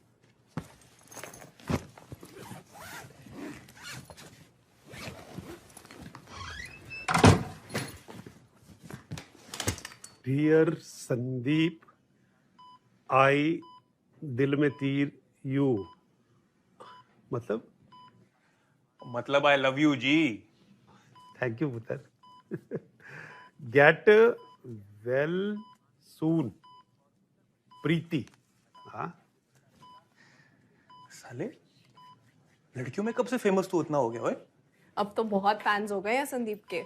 Speaker 17: डियर संदीप, आई दिल में तीर यू,
Speaker 1: मतलब I love you ji.
Speaker 17: Thank you पुत्र। Get well soon Preeti. हाँ
Speaker 15: साले, लड़कियों में कब से फेमस तू उतना हो गया ओए?
Speaker 10: अब तो बहुत फैंस हो गए हैं संदीप के।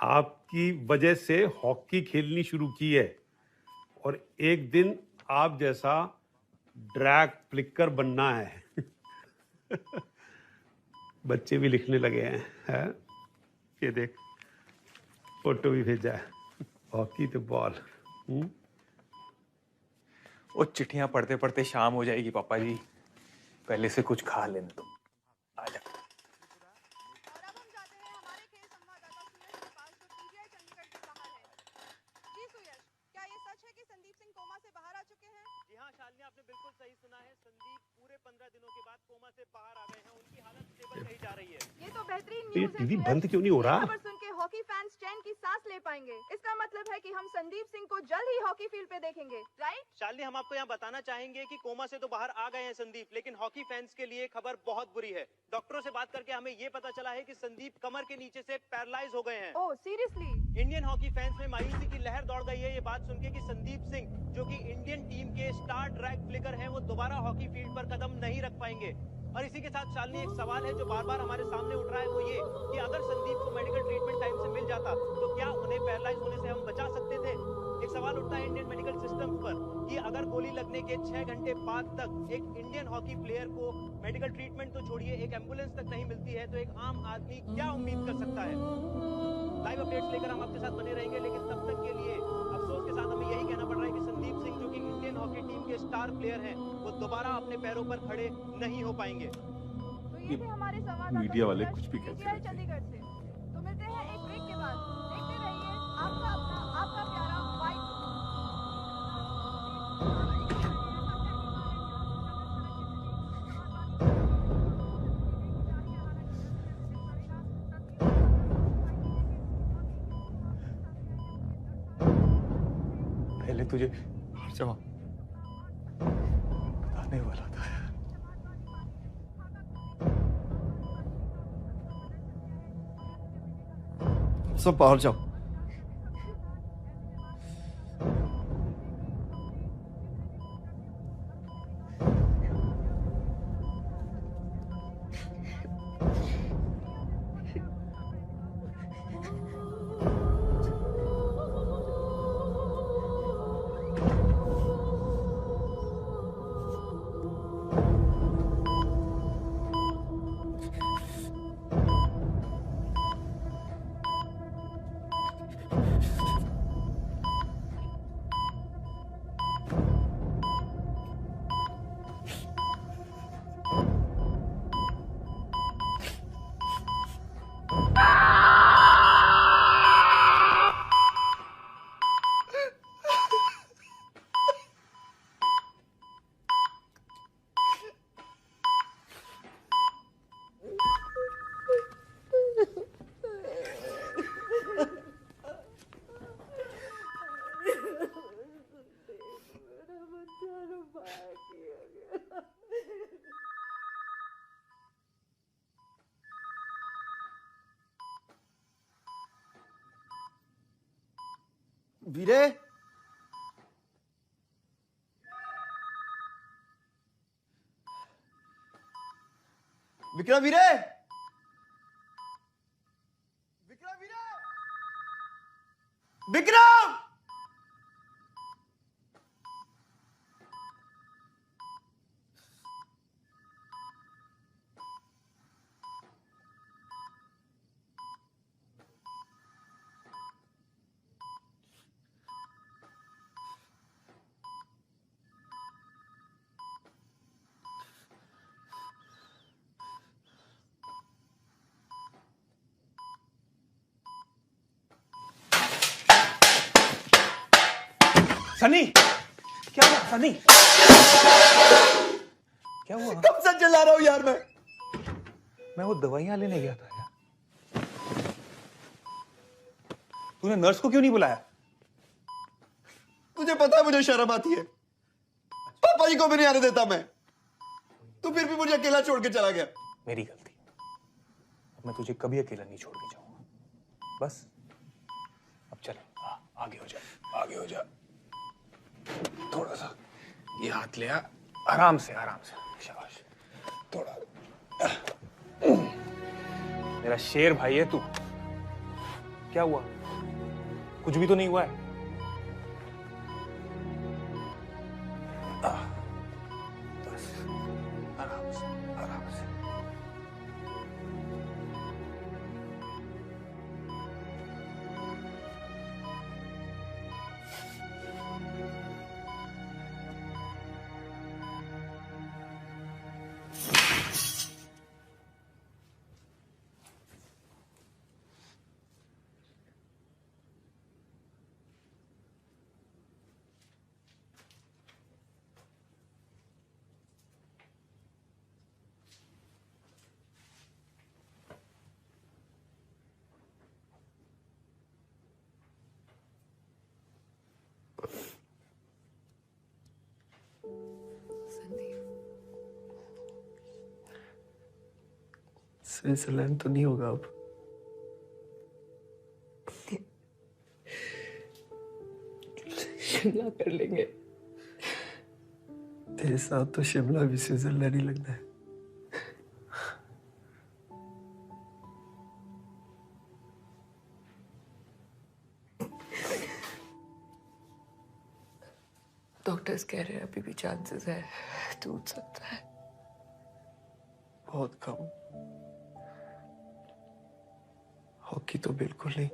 Speaker 17: आपकी वजह से हॉकी खेलनी शुरू की है और एक दिन आप जैसा ड्रैग फ्लिकर बनना है। बच्चे भी लिखने लगे हैं। ये देख, फोटो भी भेजा है, हॉकी तो बॉल।
Speaker 1: वो चिट्ठियां पढ़ते पढ़ते शाम हो जाएगी पापा जी, पहले से कुछ खा लेने दो। आजा।
Speaker 10: ये तो बेहतरीन
Speaker 17: ये टीवी बंद क्यों नहीं हो रहा?
Speaker 10: खबर सुन के हॉकी फैंस चैन की सांस ले पाएंगे। इसका मतलब है कि हम संदीप सिंह को जल्द ही हॉकी फील्ड पे देखेंगे, राइट?
Speaker 14: शालिनी, हम आपको यहाँ बताना चाहेंगे कि कोमा से तो बाहर आ गए हैं संदीप, लेकिन हॉकी फैंस के लिए खबर बहुत बुरी है। डॉक्टरों से बात करके हमें ये पता चला है कि संदीप कमर के नीचे से पैरालाइज हो गए हैं।
Speaker 10: Oh seriously?
Speaker 14: Indian hockey fans में मायूसी की लहर दौड़ गई है ये बात सुन के कि संदीप सिंह, जो कि इंडियन टीम के स्टार ड्रैग फ्लिकर हैं, वो दोबारा हॉकी फील्ड पर कदम नहीं रख पाएंगे। और इसी के साथ शालिनी, एक सवाल है जो बार बार हमारे सामने उठ रहा है, वो ये कि अगर संदीप को मेडिकल ट्रीटमेंट टाइम से मिल जाता तो क्या उन्हें पैरालाइज होने से हम बचा सकते थे? एक सवाल उठता है इंडियन मेडिकल सिस्टम पर कि अगर गोली लगने के 6 घंटे बाद तक एक इंडियन हॉकी प्लेयर को मेडिकल ट्रीटमेंट तो छोड़िए, एक एम्बुलेंस तक नहीं मिलती है, तो एक आम आदमी क्या उम्मीद कर सकता है? लाइव अपडेट्स लेकर हम आपके साथ बने रहेंगे, लेकिन तब तक के लिए अफसोस के साथ हमें यही कहना पड़ रहा है कि संदीप सिंह, जो कि इंडियन हॉकी टीम के स्टार प्लेयर हैं, वो दोबारा अपने पैरों पर खड़े नहीं हो पाएंगे।
Speaker 10: तो ये थे हमारे संवाददाता
Speaker 17: मीडिया वाले कुछ भी कहते
Speaker 10: हैं चंडीगढ़ से। तो मिलते हैं एक ब्रेक के बाद। देखते रहिए आपका अपना, आपका प्यारा वाइब।
Speaker 1: पहले तुझे जवाब बताने वाला था।
Speaker 2: सब बाहर जाओ। वीरे, विक्रम, वीरे, विक्रम, वीरे, विक्रम।
Speaker 1: सनी, क्या हुआ सनी? क्या हुआ?
Speaker 2: कब से चिल्ला रहा हूँ यार
Speaker 1: मैं वो दवाइयां लेने गया था यार। तूने नर्स को क्यों नहीं बुलाया?
Speaker 2: तुझे पता है मुझे शर्म आती है, पापा जी को भी नहीं आने देता मैं, तू फिर भी मुझे अकेला छोड़ के चला गया।
Speaker 1: मेरी गलती, अब मैं तुझे कभी अकेला नहीं छोड़ के जाऊंगा। बस अब चल, आगे हो जा, आगे हो जा। थोड़ा सा ये हाथ ले आ, आराम से शाबाश। थोड़ा मेरा शेर भाई है तू। क्या हुआ? कुछ भी तो नहीं हुआ है। बस आराम से, आराम से।
Speaker 2: स्विट्जरलैंड तो नहीं होगा अब?
Speaker 9: शिमला कर लेंगे।
Speaker 2: तेरे साथ तो शिमला भी स्विट्जरलैंड ही लगता है।
Speaker 9: डॉक्टर्स कह रहे हैं अभी भी चांसेस है, टूट सकता है।
Speaker 2: बहुत कम। हॉकी तो बिल्कुल नहीं।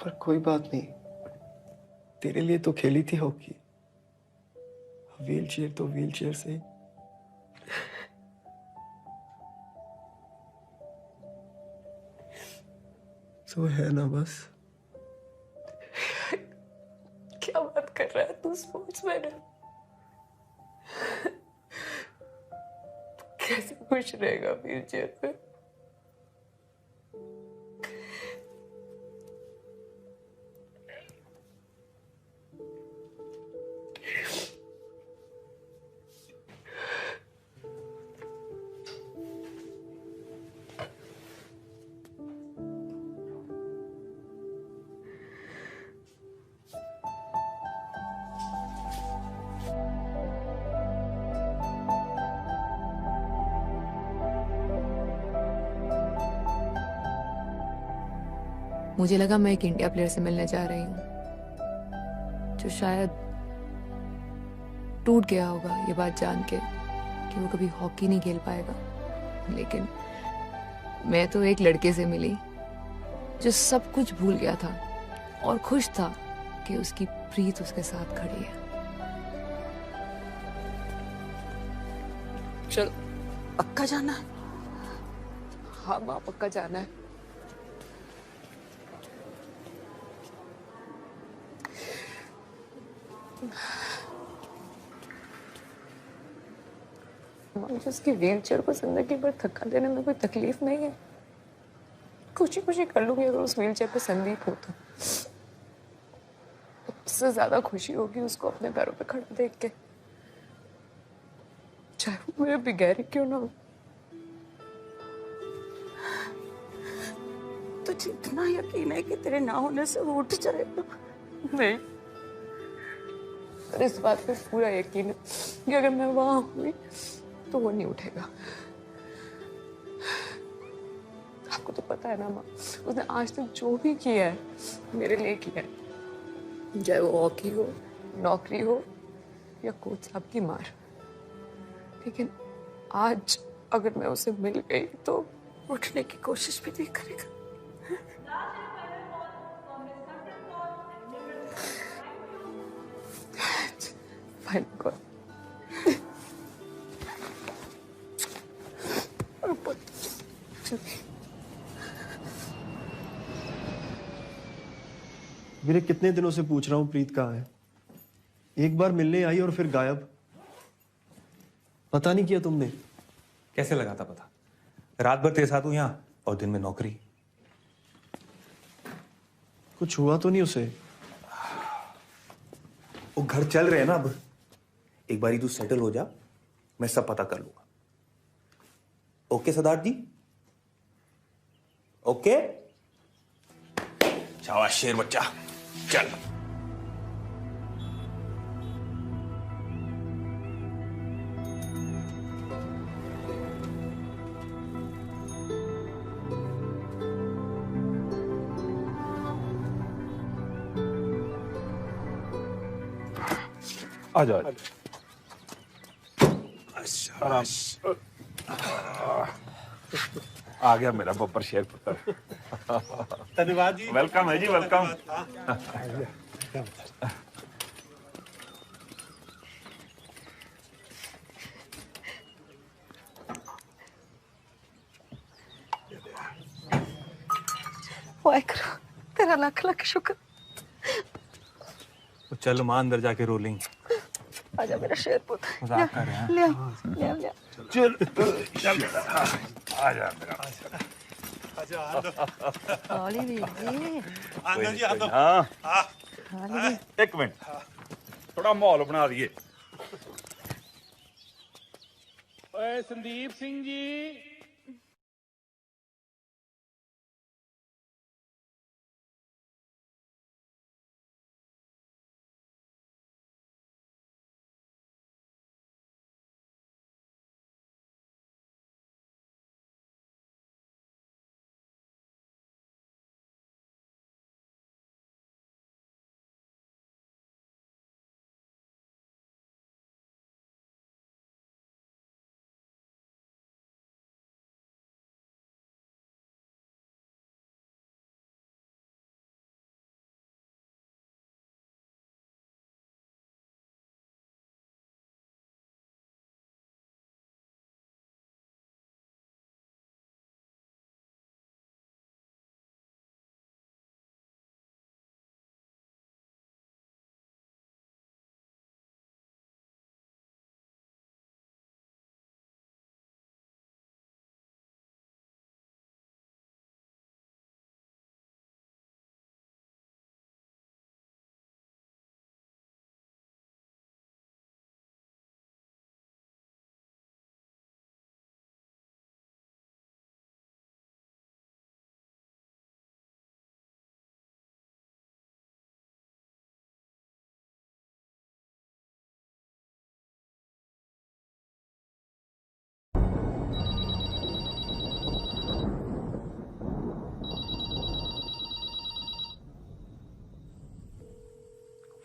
Speaker 2: पर कोई बात नहीं, तेरे लिए तो खेली थी हॉकी। व्हीलचेयर तो व्हीलचेयर से। तो है ना बस।
Speaker 9: क्या बात कर रहा है तू? स्पोर्ट्समैन है, कैसे खुश रहेगा व्हीलचेयर पे? मुझे लगा मैं एक इंडिया प्लेयर से मिलने जा रही हूँ जो शायद टूट गया होगा ये बात जान के कि वो कभी हॉकी नहीं खेल पाएगा। लेकिन मैं तो एक लड़के से मिली जो सब कुछ भूल गया था और खुश था कि उसकी प्रीत उसके साथ खड़ी है। चल,
Speaker 18: पक्का जाना है?
Speaker 9: हाँ माँ, पक्का जाना है। मुझे उसकी व्हीलचेयर को जिंदगी भर धक्का देने में कोई तकलीफ नहीं है। खुशी खुशी कर लूंगी अगर उस व्हीलचेयर पे संदीप हो तो। उससे ज्यादा खुशी होगी उसको अपने पैरों पे खड़ा देख के, चाहे वो मेरे बिगैर क्यों ना हो।
Speaker 18: तुझे इतना यकीन है कि तेरे ना होने से वो उठ जाएगा?
Speaker 9: नहीं, पर इस बात पे पूरा यकीन है कि अगर मैं वहां हुई तो वो नहीं उठेगा। आपको तो पता है ना माँ, उसने आज तक जो भी किया है मेरे लिए किया है, चाहे वो हॉकी हो, नौकरी हो या कोच साहब की मार। लेकिन आज अगर मैं उसे मिल गई तो उठने की कोशिश भी नहीं करेगा। Fine call.
Speaker 2: मेरे कितने दिनों से पूछ रहा हूँ प्रीत कहाँ है। एक बार मिलने आई और फिर गायब। पता नहीं किया तुमने?
Speaker 1: कैसे लगा था पता? रात भर तेरे साथ हूं यहाँ और दिन में नौकरी।
Speaker 2: कुछ हुआ तो नहीं उसे?
Speaker 1: वो घर चल रहे हैं ना अब। एक बारी तू सेटल हो जा, मैं सब पता कर लूंगा। ओके सिद्धार्थ जी? ओके, शाबाश शेर बच्चा, चल।
Speaker 17: आ जाओ। आराम। आ गया मेरा बब्बर शेर पुत्र।
Speaker 4: धन्यवाद जी। वेलकम है जी, वेलकम।
Speaker 18: वाहेगुरु, तेरा लाख लाख शुक्र।
Speaker 1: तो चल मां अंदर जाके रोलिंग।
Speaker 18: आजा मेरा शेर पुत्र,
Speaker 1: मजाक कर रहे हैं।
Speaker 18: ले आओ, ले आओ, ले आओ।
Speaker 17: चल चल आ जा मेरा।
Speaker 18: हौली वीर जी।
Speaker 4: आंदो जी, आंदो।
Speaker 17: हाँ
Speaker 18: हौली।
Speaker 17: एक मिनट, थोड़ा माहौल बना दिए।
Speaker 5: ओए संदीप सिंह जी,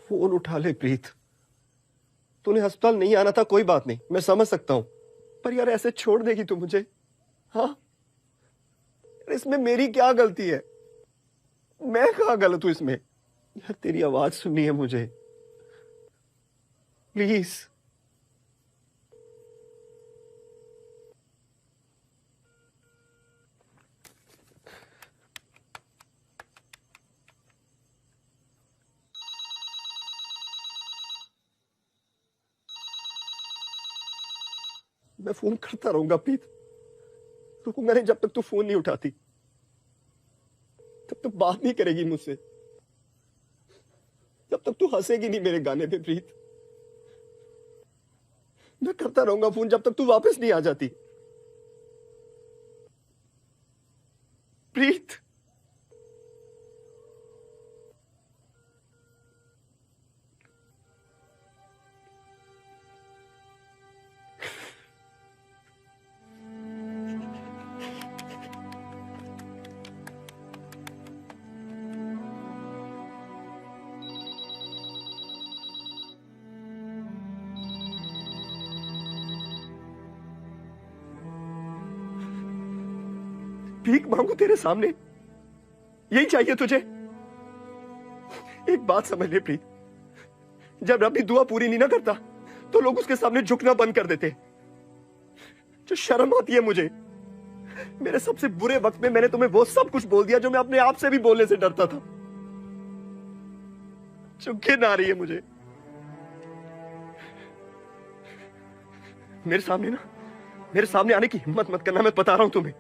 Speaker 2: फोन उठा ले प्रीत। तूने अस्पताल नहीं आना था, कोई बात नहीं, मैं समझ सकता हूं, पर यार ऐसे छोड़ देगी तू मुझे? हाँ, इसमें मेरी क्या गलती है? मैं कहाँ गलत हूं इसमें? यार तेरी आवाज सुननी है मुझे, प्लीज। मैं फोन करता रहूंगा प्रीत, रुकूंगा नहीं जब तक तू फोन नहीं उठाती, तब तक बात नहीं करेगी मुझसे, जब तक तू हंसेगी नहीं मेरे गाने पे प्रीत। मैं करता रहूंगा फोन जब तक तू वापस नहीं आ जाती प्रीत। भीख मांगू तेरे सामने, यही चाहिए तुझे? एक बात समझ ले प्रीत, जब रब भी दुआ पूरी नहीं ना करता तो लोग उसके सामने झुकना बंद कर देते। जो शर्म आती है मुझे, मेरे सबसे बुरे वक्त में मैंने तुम्हें वो सब कुछ बोल दिया जो मैं अपने आप से भी बोलने से डरता था। चुप ना आ रही है मुझे। मेरे सामने आने की हिम्मत मत करना, मैं बता रहा हूं तुम्हें।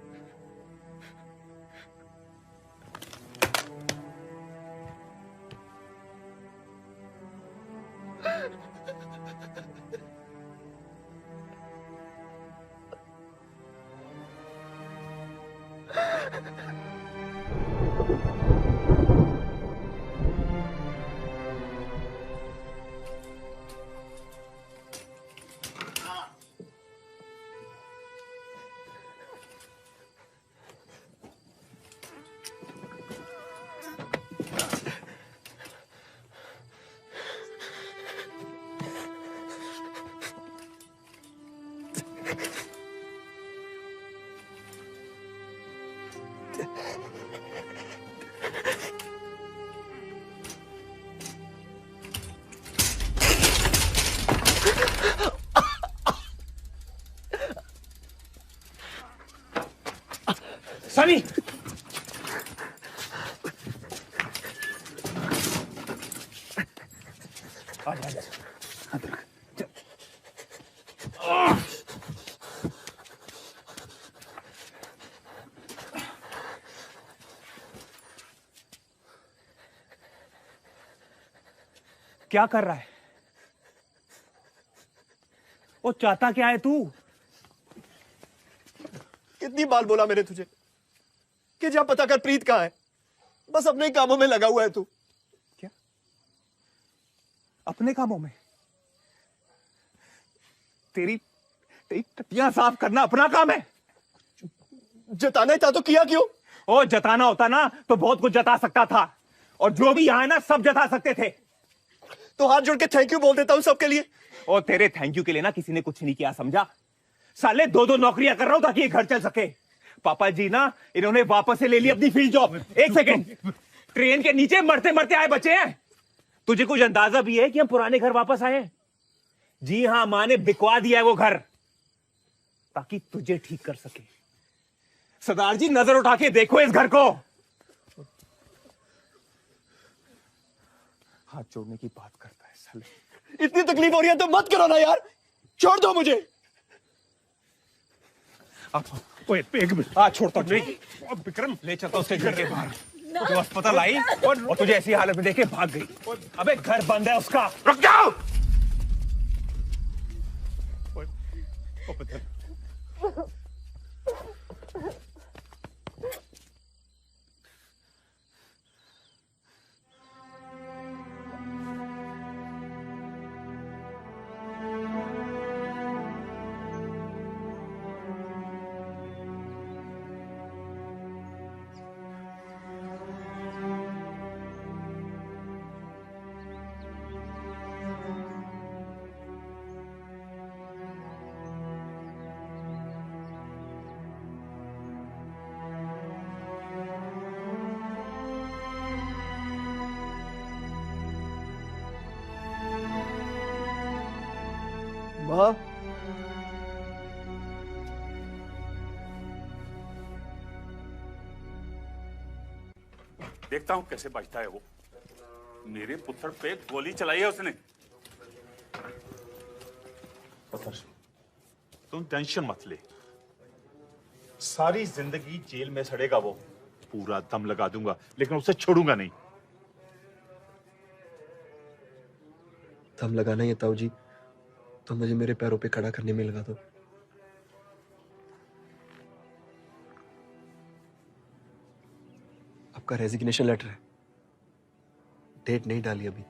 Speaker 1: सनी क्या कर रहा है? वो चाहता क्या है तू?
Speaker 2: कितनी बार बोला मैंने तुझे कि जा पता कर प्रीत कहाँ है? बस अपने कामों में लगा हुआ है तू।
Speaker 1: क्या अपने कामों में? तेरी टट्टियां साफ करना अपना काम है?
Speaker 2: जताना ही था तो किया क्यों?
Speaker 1: ओ जताना होता ना तो बहुत कुछ जता सकता था, और जो भी यहाँ है ना सब जता सकते थे।
Speaker 2: तो हाथ जोड़ के थैंक यू बोल देता हूं सबके लिए।
Speaker 1: और तेरे थैंक यू के लिए ना किसी ने कुछ नहीं किया, समझा? साले 2-2 नौकरियां कर रहा हूं ताकि ये घर चल सके। पापा जी ना इन्होंने वापस से ले ली अपनी फील्ड जॉब। एक सेकंड, ट्रेन के नीचे मरते मरते आए बचे हैं। तुझे कुछ अंदाजा भी है कि हम पुराने घर वापस आए हैं? जी हां, मां ने बिकवा दिया है वो घर ताकि तुझे ठीक कर सके। सरदार जी नजर उठा के देखो इस घर को। हाथ जोड़ने की बात करता है साले।
Speaker 2: इतनी तकलीफ हो रही है तो मत करो ना यार, छोड़ दो मुझे।
Speaker 1: ओए एक मिनट, छोड़ता नहीं। विक्रम ले चलता उसके घर के बाहर। तो अस्पताल आई और तुझे ऐसी हालत में देखे भाग गई। अबे घर बंद है उसका। रुक जाओ।
Speaker 2: माँ,
Speaker 12: देखता हूं कैसे बचता है वो। मेरे पुत्र पे गोली चलाई है उसने। पुत्र, तुम टेंशन मत ले, सारी जिंदगी जेल में सड़ेगा वो। पूरा दम लगा दूंगा लेकिन उसे छोड़ूंगा नहीं।
Speaker 2: दम लगाना ही है ताऊ जी तो मुझे मेरे पैरों पे खड़ा करने में लगा दो। आपका रेजिग्नेशन लेटर है, डेट नहीं डाली अभी।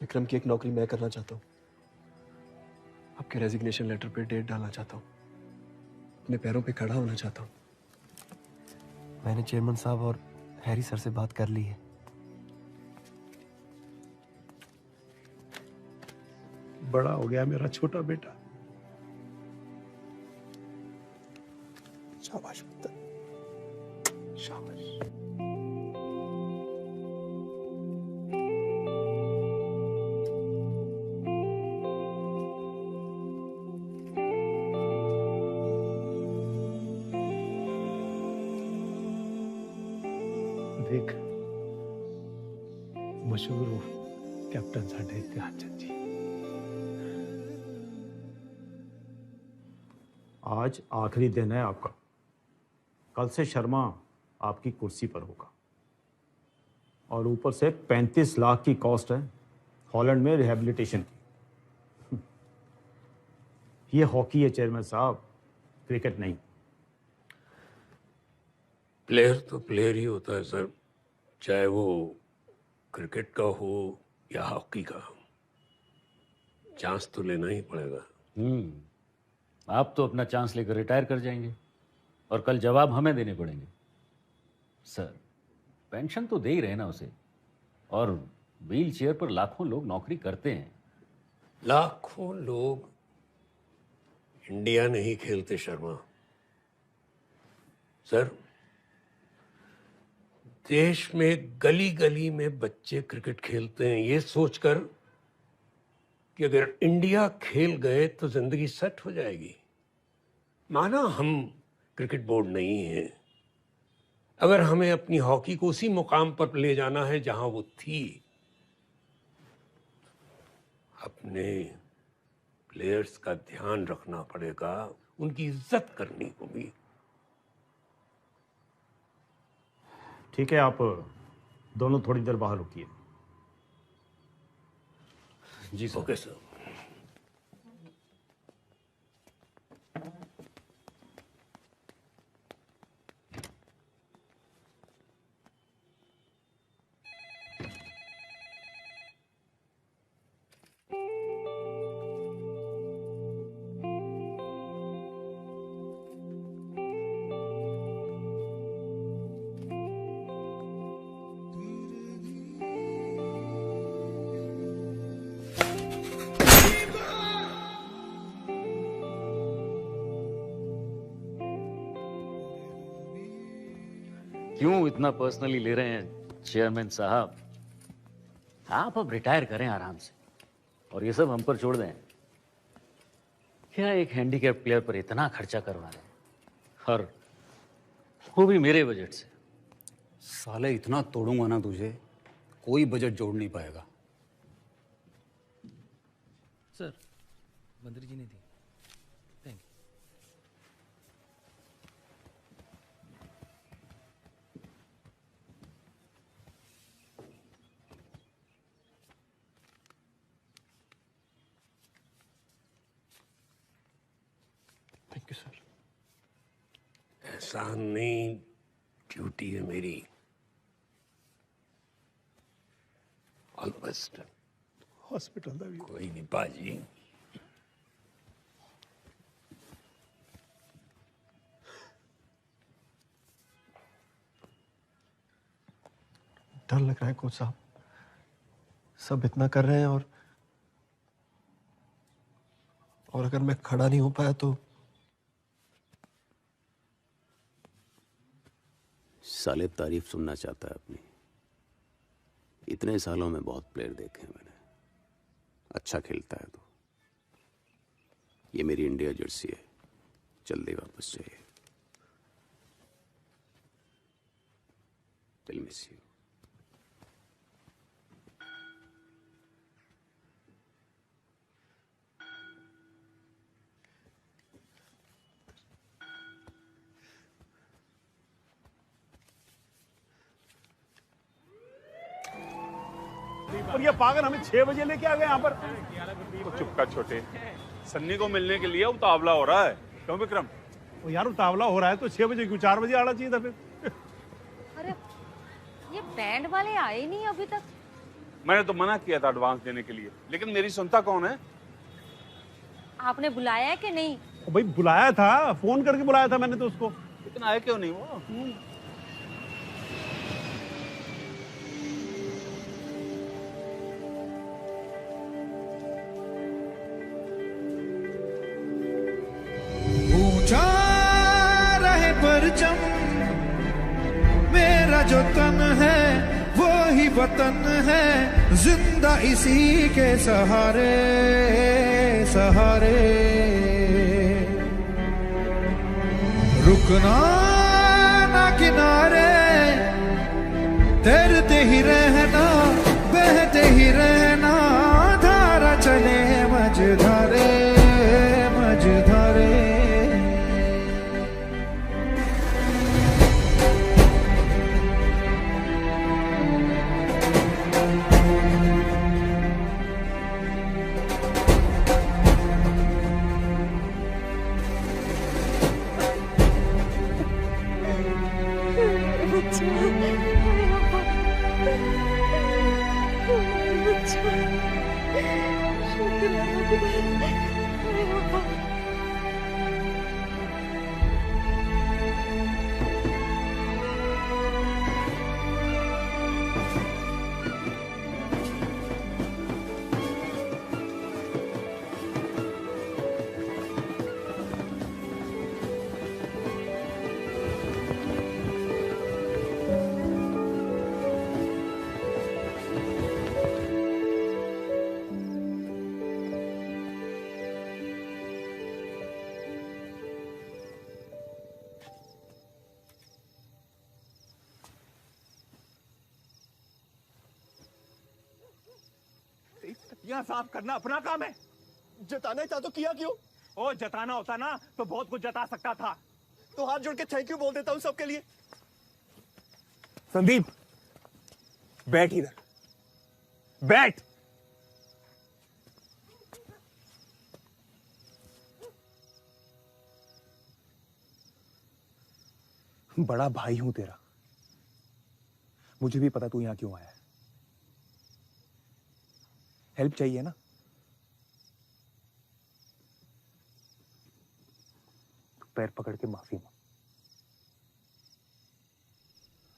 Speaker 2: विक्रम की एक नौकरी मैं करना चाहता हूं, आपके रेजिग्नेशन लेटर पे डेट डालना चाहता हूं, अपने पैरों पे खड़ा होना चाहता हूं। मैंने चेयरमैन साहब और हैरी सर से बात कर ली है।
Speaker 17: बड़ा हो गया मेरा छोटा बेटा।
Speaker 2: शाबाश पुत्र, शाबाश।
Speaker 17: देख, मशहूर हो कैप्टन साढ़े ध्यानचंद जी।
Speaker 12: आज आखिरी दिन है आपका। कल से शर्मा आपकी कुर्सी पर होगा
Speaker 21: और ऊपर से 35 लाख की कॉस्ट है हॉलैंड में रिहैबिलिटेशन की। ये हॉकी है चेयरमैन साहब, क्रिकेट नहीं।
Speaker 22: प्लेयर तो प्लेयर ही होता है सर, चाहे वो क्रिकेट का हो या हॉकी का। चांस तो लेना ही पड़ेगा।
Speaker 23: आप तो अपना चांस लेकर रिटायर कर जाएंगे और कल जवाब हमें देने पड़ेंगे। सर पेंशन तो दे ही रहे ना उसे, और व्हील चेयर पर लाखों लोग नौकरी करते हैं।
Speaker 22: लाखों लोग इंडिया नहीं खेलते शर्मा। सर देश में गली गली में बच्चे क्रिकेट खेलते हैं ये सोचकर कि अगर इंडिया खेल गए तो जिंदगी सेट हो जाएगी। माना हम क्रिकेट बोर्ड नहीं हैं, अगर हमें अपनी हॉकी को उसी मुकाम पर ले जाना है जहां वो थी, अपने प्लेयर्स का ध्यान रखना पड़ेगा, उनकी इज्जत करनी होगी।
Speaker 21: ठीक है, आप दोनों थोड़ी देर बाहर रुकिए।
Speaker 23: जी सर।
Speaker 22: Okay sir.
Speaker 23: क्यों इतना पर्सनली ले रहे हैं चेयरमैन साहब? आप अब रिटायर करें आराम से और ये सब हम पर छोड़ दें। क्या एक हैंडीकैप प्लेयर पर इतना खर्चा करवा रहे हैं, और वो भी मेरे बजट से?
Speaker 3: साले इतना तोड़ूंगा ना तुझे, कोई बजट जोड़ नहीं पाएगा।
Speaker 24: सर मंत्री जी ने दी। Thank you.
Speaker 22: Thank you sir. एहसान नहीं, ड्यूटी है मेरी। All the best.
Speaker 17: हॉस्पिटल दा भी
Speaker 22: कोई नहीं बाजी।
Speaker 2: डर लग रहा है कोच साहब, सब इतना कर रहे हैं और अगर मैं खड़ा नहीं हो पाया तो।
Speaker 3: साले तारीफ सुनना चाहता है अपनी। इतने सालों में बहुत प्लेयर देखे हैं मैंने, अच्छा खेलता है तो। ये मेरी इंडिया जर्सी है, जल्दी वापस जाइए। Will miss you.
Speaker 17: और ये पागल हमें 6 बजे लेके आ गए यहाँ पर। तो चुप कर छोटे, सन्नी को मिलने के लिए उतावला हो रहा है। क्यों विक्रम? वो यार उतावला हो रहा है तो 6 बजे क्यों, 4 बजे आना चाहिए था फिर।
Speaker 25: अरे ये बैंड वाले आए नहीं अभी तक।
Speaker 17: मैंने तो मना किया था एडवांस देने के लिए, लेकिन मेरी सुनता कौन है?
Speaker 25: आपने बुलाया है कि नहीं?
Speaker 17: भाई बुलाया था, फोन करके बुलाया था मैंने तो उसको, लेकिन आया क्यों नहीं वो?
Speaker 26: ऊंचा रहे परचम, मेरा जो तन है वो ही वतन है, जिंदा इसी के सहारे सहारे। रुकना ना किनारे, तैरते ही रहना, बहते ही रहना, धारा चले मझधारे मझधारे।
Speaker 1: यहाँ साफ करना अपना काम है।
Speaker 2: जताना ही था तो किया क्यों?
Speaker 1: ओ जताना होता ना तो बहुत कुछ जता सकता था।
Speaker 2: तो हाथ जोड़ के थैंक यू बोल देता हूँ सबके लिए।
Speaker 1: संदीप बैठ इधर, बैठ। बड़ा भाई हूं तेरा, मुझे भी पता तू यहां क्यों आया है। हेल्प चाहिए ना? तो पैर पकड़ के माफी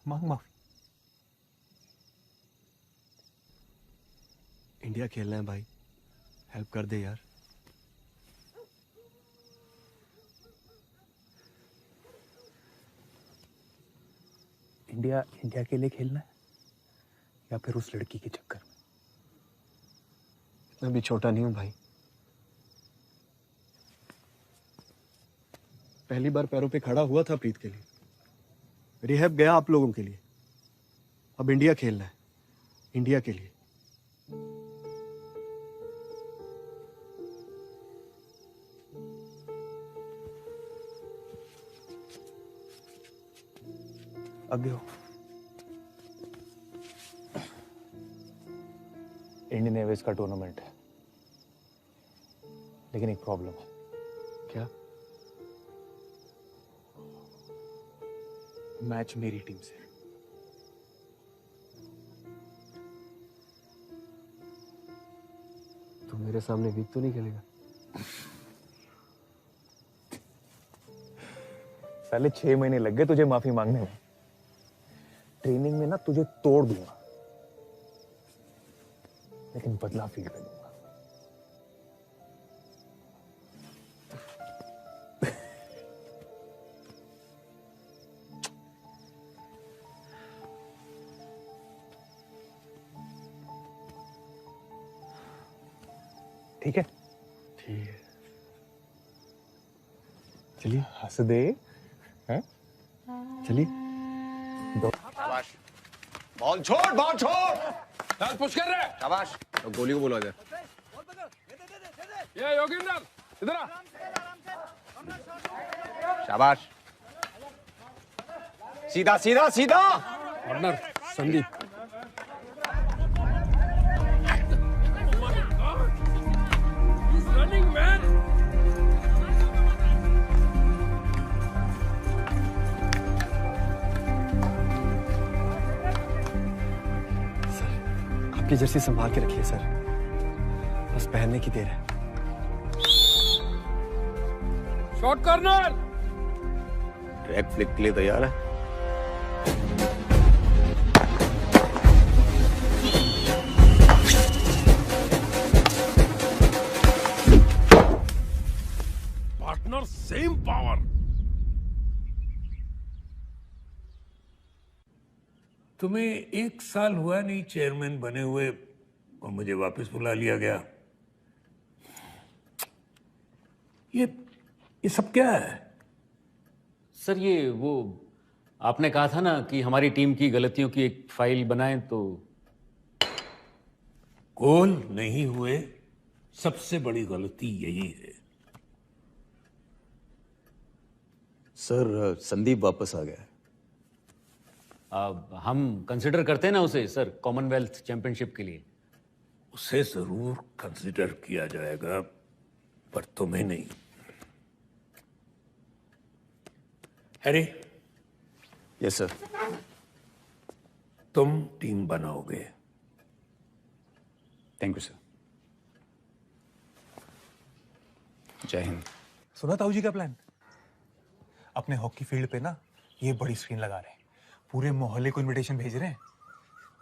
Speaker 1: मांग माफी।
Speaker 2: इंडिया खेलना है भाई, हेल्प कर दे यार।
Speaker 1: इंडिया के लिए खेलना है या फिर उस लड़की के चक्कर में?
Speaker 2: इतना भी छोटा नहीं हूं भाई। पहली बार पैरों पे खड़ा हुआ था प्रीत के लिए। रिहैब गया आप लोगों के लिए। अब इंडिया खेलना है, इंडिया के लिए।
Speaker 1: अब देखो, इंडियन एयरवेज का टूर्नामेंट है, लेकिन एक प्रॉब्लम है।
Speaker 2: क्या?
Speaker 1: मैच मेरी टीम से।
Speaker 2: तू मेरे सामने वीक तो नहीं खेलेगा?
Speaker 1: पहले 6 महीने लग गए तुझे माफी मांगने में। ट्रेनिंग में ना तुझे तोड़ दूंगा, लेकिन बदला फील्ड पे दूंगा। ठीक है?
Speaker 2: ठीक है, चलिए।
Speaker 1: हंस दे। हैं?
Speaker 2: चलिए।
Speaker 6: शाबाश। बॉल छोड़, बॉल छोड़। चल पुश कर रहे। शाबाश।
Speaker 2: तो गोली को बोला जाए।
Speaker 6: ये योगिंदर इधर आ। शाबाश। सीधा सीधा सीधा।
Speaker 2: कॉर्नर संदीप।
Speaker 22: Running man.
Speaker 2: आपकी जर्सी संभाल के रखिए सर, बस पहनने की देर है।
Speaker 22: Shot corner.
Speaker 6: ड्रैग फ्लिक के लिए तैयार है?
Speaker 22: Partner same power. तुम्हें 1 साल हुआ नहीं चेयरमैन बने हुए और मुझे वापस बुला लिया गया। ये सब क्या है?
Speaker 23: सर ये वो आपने कहा था ना कि हमारी टीम की गलतियों की एक फाइल बनाएं, तो
Speaker 22: गोल नहीं हुए सबसे बड़ी गलती यही है।
Speaker 3: सर संदीप वापस आ गया है।
Speaker 23: अब हम कंसिडर करते हैं ना उसे सर कॉमनवेल्थ चैंपियनशिप के लिए।
Speaker 22: उसे जरूर कंसिडर किया जाएगा, पर तुम्हें नहीं। हैरी।
Speaker 3: Yes sir.
Speaker 22: तुम टीम बनाओगे।
Speaker 3: Thank you sir. जय हिंद।
Speaker 1: सुना ताऊ जी का प्लान? अपने हॉकी फील्ड पे ना ये बड़ी स्क्रीन लगा रहे हैं, पूरे मोहल्ले को इनविटेशन भेज रहे हैं,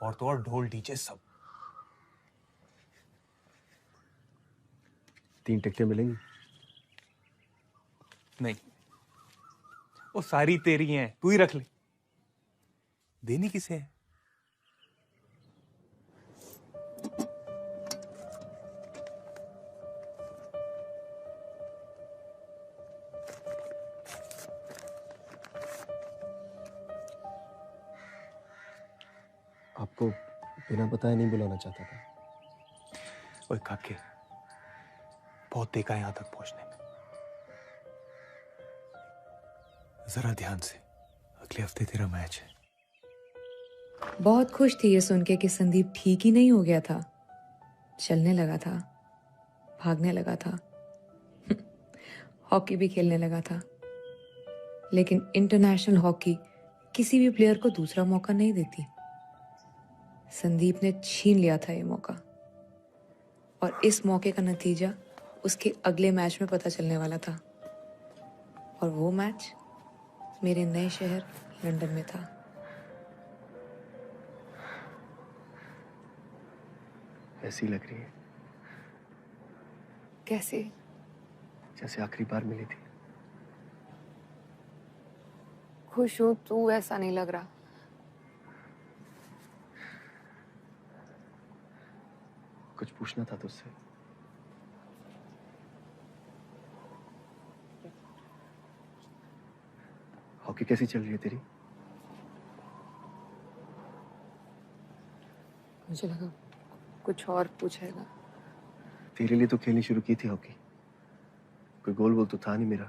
Speaker 1: और तो और ढोल डीजे सब।
Speaker 2: 3 टिकटें मिलेंगी?
Speaker 1: नहीं, वो सारी तेरी हैं, तू ही रख ले। देनी किसे है?
Speaker 2: आपको बिना बताए नहीं बुलाना चाहता था।
Speaker 1: ओए काके, बहुत देखा है यहां तक पहुंचने में। जरा ध्यान से, अगले हफ्ते तेरा मैच है।
Speaker 9: बहुत खुश थी ये सुन के कि संदीप ठीक ही नहीं हो गया था, चलने लगा था, भागने लगा था, हॉकी भी खेलने लगा था। लेकिन इंटरनेशनल हॉकी किसी भी प्लेयर को दूसरा मौका नहीं देती। संदीप ने छीन लिया था ये मौका, और इस मौके का नतीजा उसके अगले मैच में पता चलने वाला था। और वो मैच मेरे नए शहर लंदन में था।
Speaker 2: ऐसी लग रही है
Speaker 9: कैसे?
Speaker 2: जैसे आखिरी बार मिली थी।
Speaker 9: खुश हूं, तू ऐसा नहीं लग रहा।
Speaker 2: कुछ पूछना था तुझसे। हॉकी कैसी चल रही है तेरी?
Speaker 9: मुझे लगा कुछ और पूछेगा।
Speaker 2: तेरे लिए तो खेलनी शुरू की थी हॉकी। कोई गोल वोल तो था नहीं मेरा,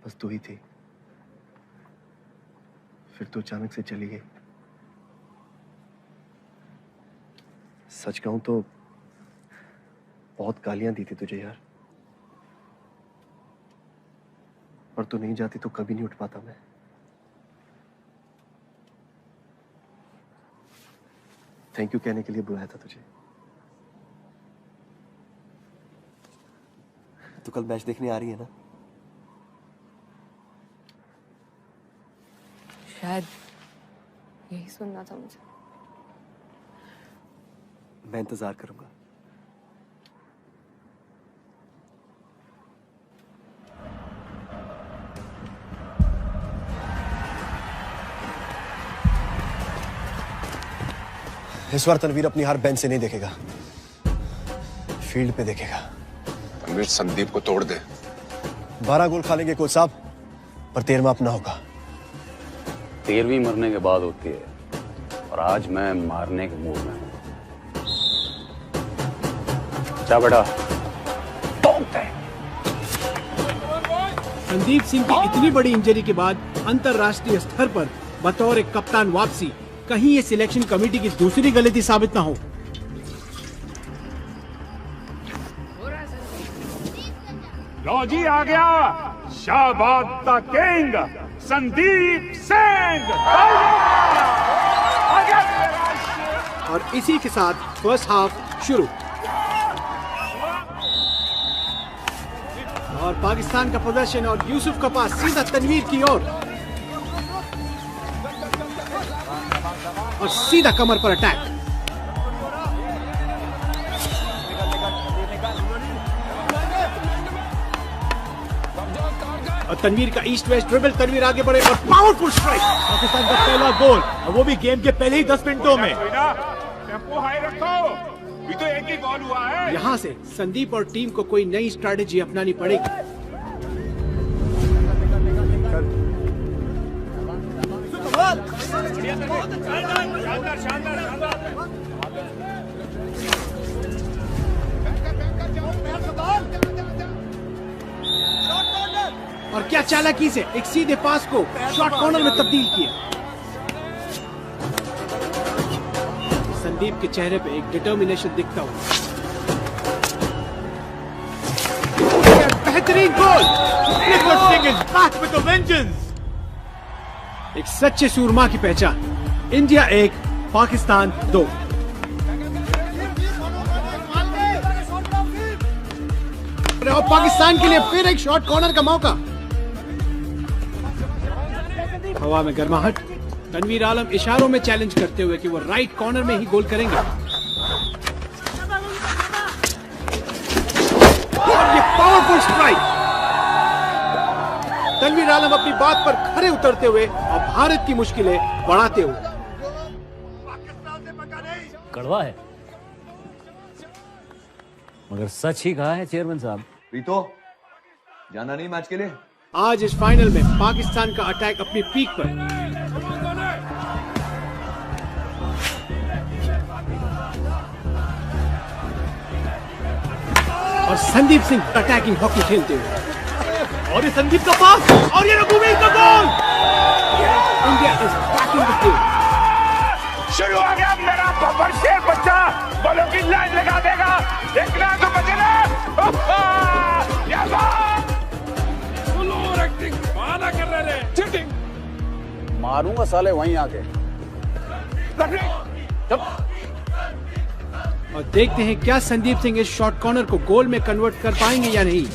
Speaker 2: बस तू ही थी। फिर तो अचानक से चली गई। सच कहूं तो बहुत गालियां दी थी तुझे यार, और तू नहीं जाती तो कभी नहीं उठ पाता मैं। थैंक यू कहने के लिए बुलाया था तुझे। तो कल मैच देखने आ रही है ना?
Speaker 9: शायद यही सुनना था मुझे।
Speaker 2: मैं इंतजार करूंगा। इस बार तनवीर अपनी हार बेंच से नहीं देखेगा, फील्ड पे देखेगा।
Speaker 6: तनवीर संदीप को तोड़ दे।
Speaker 2: 12 गोल खा लेंगे कोच साहब, पर 13वां अपना होगा।
Speaker 3: 13वीं मरने के बाद होती है, और आज मैं मारने के मूड में हूं। जा बेटा,
Speaker 5: संदीप सिंह की इतनी बड़ी इंजरी के बाद अंतर्राष्ट्रीय स्तर पर बतौर एक कप्तान वापसी, कहीं ये सिलेक्शन कमेटी की दूसरी गलती साबित ना हो।
Speaker 12: लो जी, आ गया शाबाद द किंग संदीप सिंह।
Speaker 5: और इसी के साथ फर्स्ट हाफ शुरू। और पाकिस्तान का पोजीशन, और यूसुफ का पास सीधा तनवीर की ओर, और सीधा कमर पर अटैक। और तनवीर का ईस्ट वेस्ट ड्रिबल, तनवीर आगे बढ़े और पावरफुल स्ट्राइक।
Speaker 12: पाकिस्तान का पहला गोल, और वो भी गेम के पहले ही 10 मिनटों में। टेंपो हाई रखो, भी तो एक ही गोल हुआ है।
Speaker 5: यहाँ से संदीप और टीम को कोई नई स्ट्रेटेजी अपनानी पड़ेगी। और क्या चालाकी से एक सीधे पास को शॉर्ट कॉर्नर में तब्दील किया। संदीप के चेहरे पे एक डिटर्मिनेशन दिखता हुआ। बेहतरीन गोल।
Speaker 12: Nicholas Singh is back with a vengeance.
Speaker 5: एक सच्चे सूरमा की पहचान। इंडिया 1 पाकिस्तान 2। और पाकिस्तान के लिए फिर एक शॉट कॉर्नर का मौका। हवा में गर्माहट, तनवीर आलम इशारों में चैलेंज करते हुए कि वो राइट कॉर्नर में ही गोल करेंगे। और ये पावरफुल स्ट्राइक। तनवीर आलम अपनी बात पर खरे उतरते हुए और भारत की मुश्किलें बढ़ाते हुए।
Speaker 23: कड़वा है मगर सच ही कहा है चेयरमैन साहब।
Speaker 7: प्रीतो, जाना नहीं मैच के लिए?
Speaker 5: आज इस फाइनल में पाकिस्तान का अटैक अपनी पीक पर। और संदीप सिंह अटैकिंग हॉकी खेलते हुए।
Speaker 12: और ये संदीप का पास और ये रघुवीर का गोल।
Speaker 5: India is back in the game.
Speaker 12: शुरू हो गया मेरा बब्बर शेर बच्चा, बॉलों की लाइन लगा देगा। एक ना तो बचे ना। एक्टिंग बहाना कर रहे हैं। चीटिंग
Speaker 3: मारूंगा साले वहीं आके।
Speaker 5: और देखते हैं क्या संदीप सिंह इस शॉर्ट कॉर्नर को गोल में कन्वर्ट कर पाएंगे या नहीं।
Speaker 12: और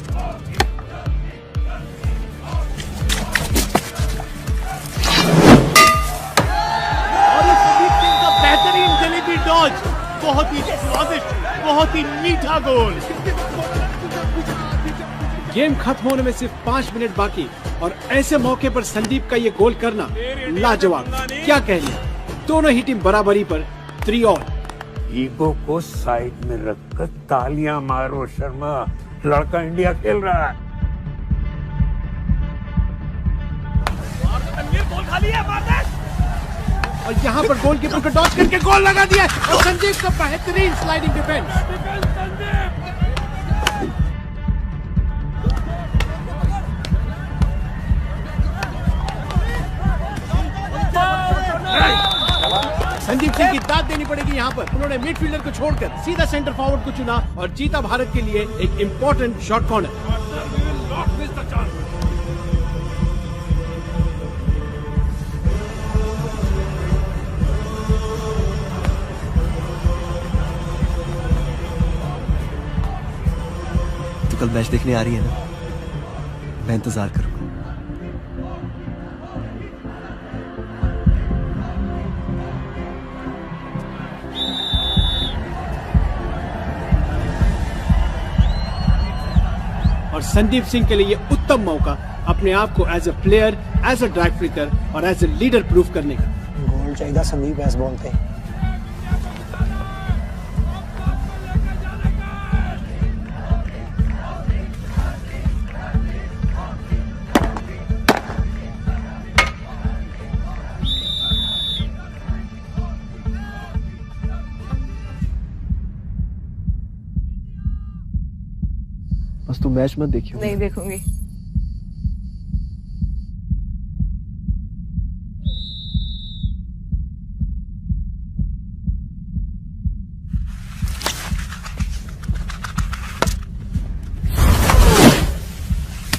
Speaker 12: संदीप सिंह का बेहतरीन जलेबी डॉज, बहुत ही स्वादिष्ट, बहुत ही मीठा गोल।
Speaker 5: गेम खत्म होने में सिर्फ 5 मिनट बाकी और ऐसे मौके पर संदीप का ये गोल करना लाजवाब। क्या कहने, दोनों ही टीम बराबरी पर 3 ऑल।
Speaker 22: ईगो को साइड में रखकर तालियां मारो शर्मा, लड़का इंडिया खेल रहा है।
Speaker 5: और यहाँ पर गोलकीपर को डॉच करके गोल लगा दिया और संदीप का बेहतरीन स्लाइडिंग डिफेंस। संदीप सिंह की दाद देनी पड़ेगी यहाँ पर। उन्होंने मिडफील्डर को छोड़कर सीधा सेंटर फॉरवर्ड को चुना और जीता भारत के लिए एक इंपॉर्टेंट शॉट कॉर्नर।
Speaker 2: तो कल मैच देखने आ रही है ना? मैं इंतजार करूंगा।
Speaker 5: और संदीप सिंह के लिए उत्तम मौका अपने आप को as a player, as a drag flicker और एज अ लीडर प्रूफ करने का।
Speaker 15: गोल चाहिए संदीप ऐसे बोलते हैं।
Speaker 2: बस तू मैच मत देखियो।
Speaker 9: नहीं देखूंगी।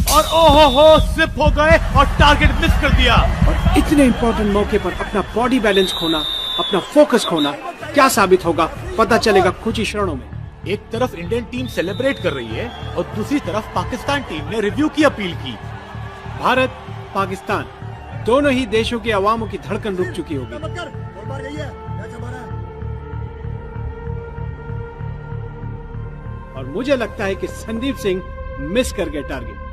Speaker 12: और ओहो स्लिप हो गए और टारगेट मिस कर दिया।
Speaker 5: और इतने इंपॉर्टेंट मौके पर अपना बॉडी बैलेंस खोना, अपना फोकस खोना क्या साबित होगा पता चलेगा कुछ ही क्षणों में।
Speaker 12: एक तरफ इंडियन टीम सेलिब्रेट कर रही है और दूसरी तरफ पाकिस्तान टीम ने रिव्यू की अपील की।
Speaker 5: भारत, पाकिस्तान दोनों ही देशों के अवामों की धड़कन रुक चुकी होगी। और मुझे लगता है कि संदीप सिंह मिस कर गए टारगेट।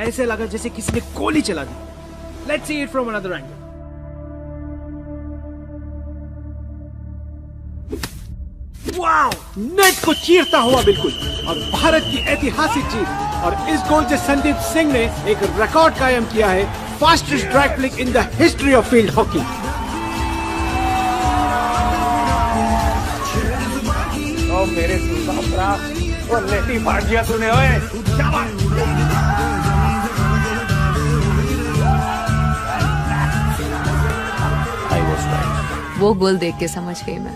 Speaker 5: ऐसे लगा जैसे किसी ने गोली चला दी। Let's see it from another angle. Wow, net को चीरता हुआ बिल्कुल। और भारत की ऐतिहासिक जीत। और इस गोल से संदीप सिंह ने एक रिकॉर्ड कायम किया है, fastest drag flick in the history of field hockey.
Speaker 1: ओ मेरे सुपरा, ओ लेटी फाड़ दिया तूने। ओए शाबाश।
Speaker 9: वो गोल देख के समझ गई मैं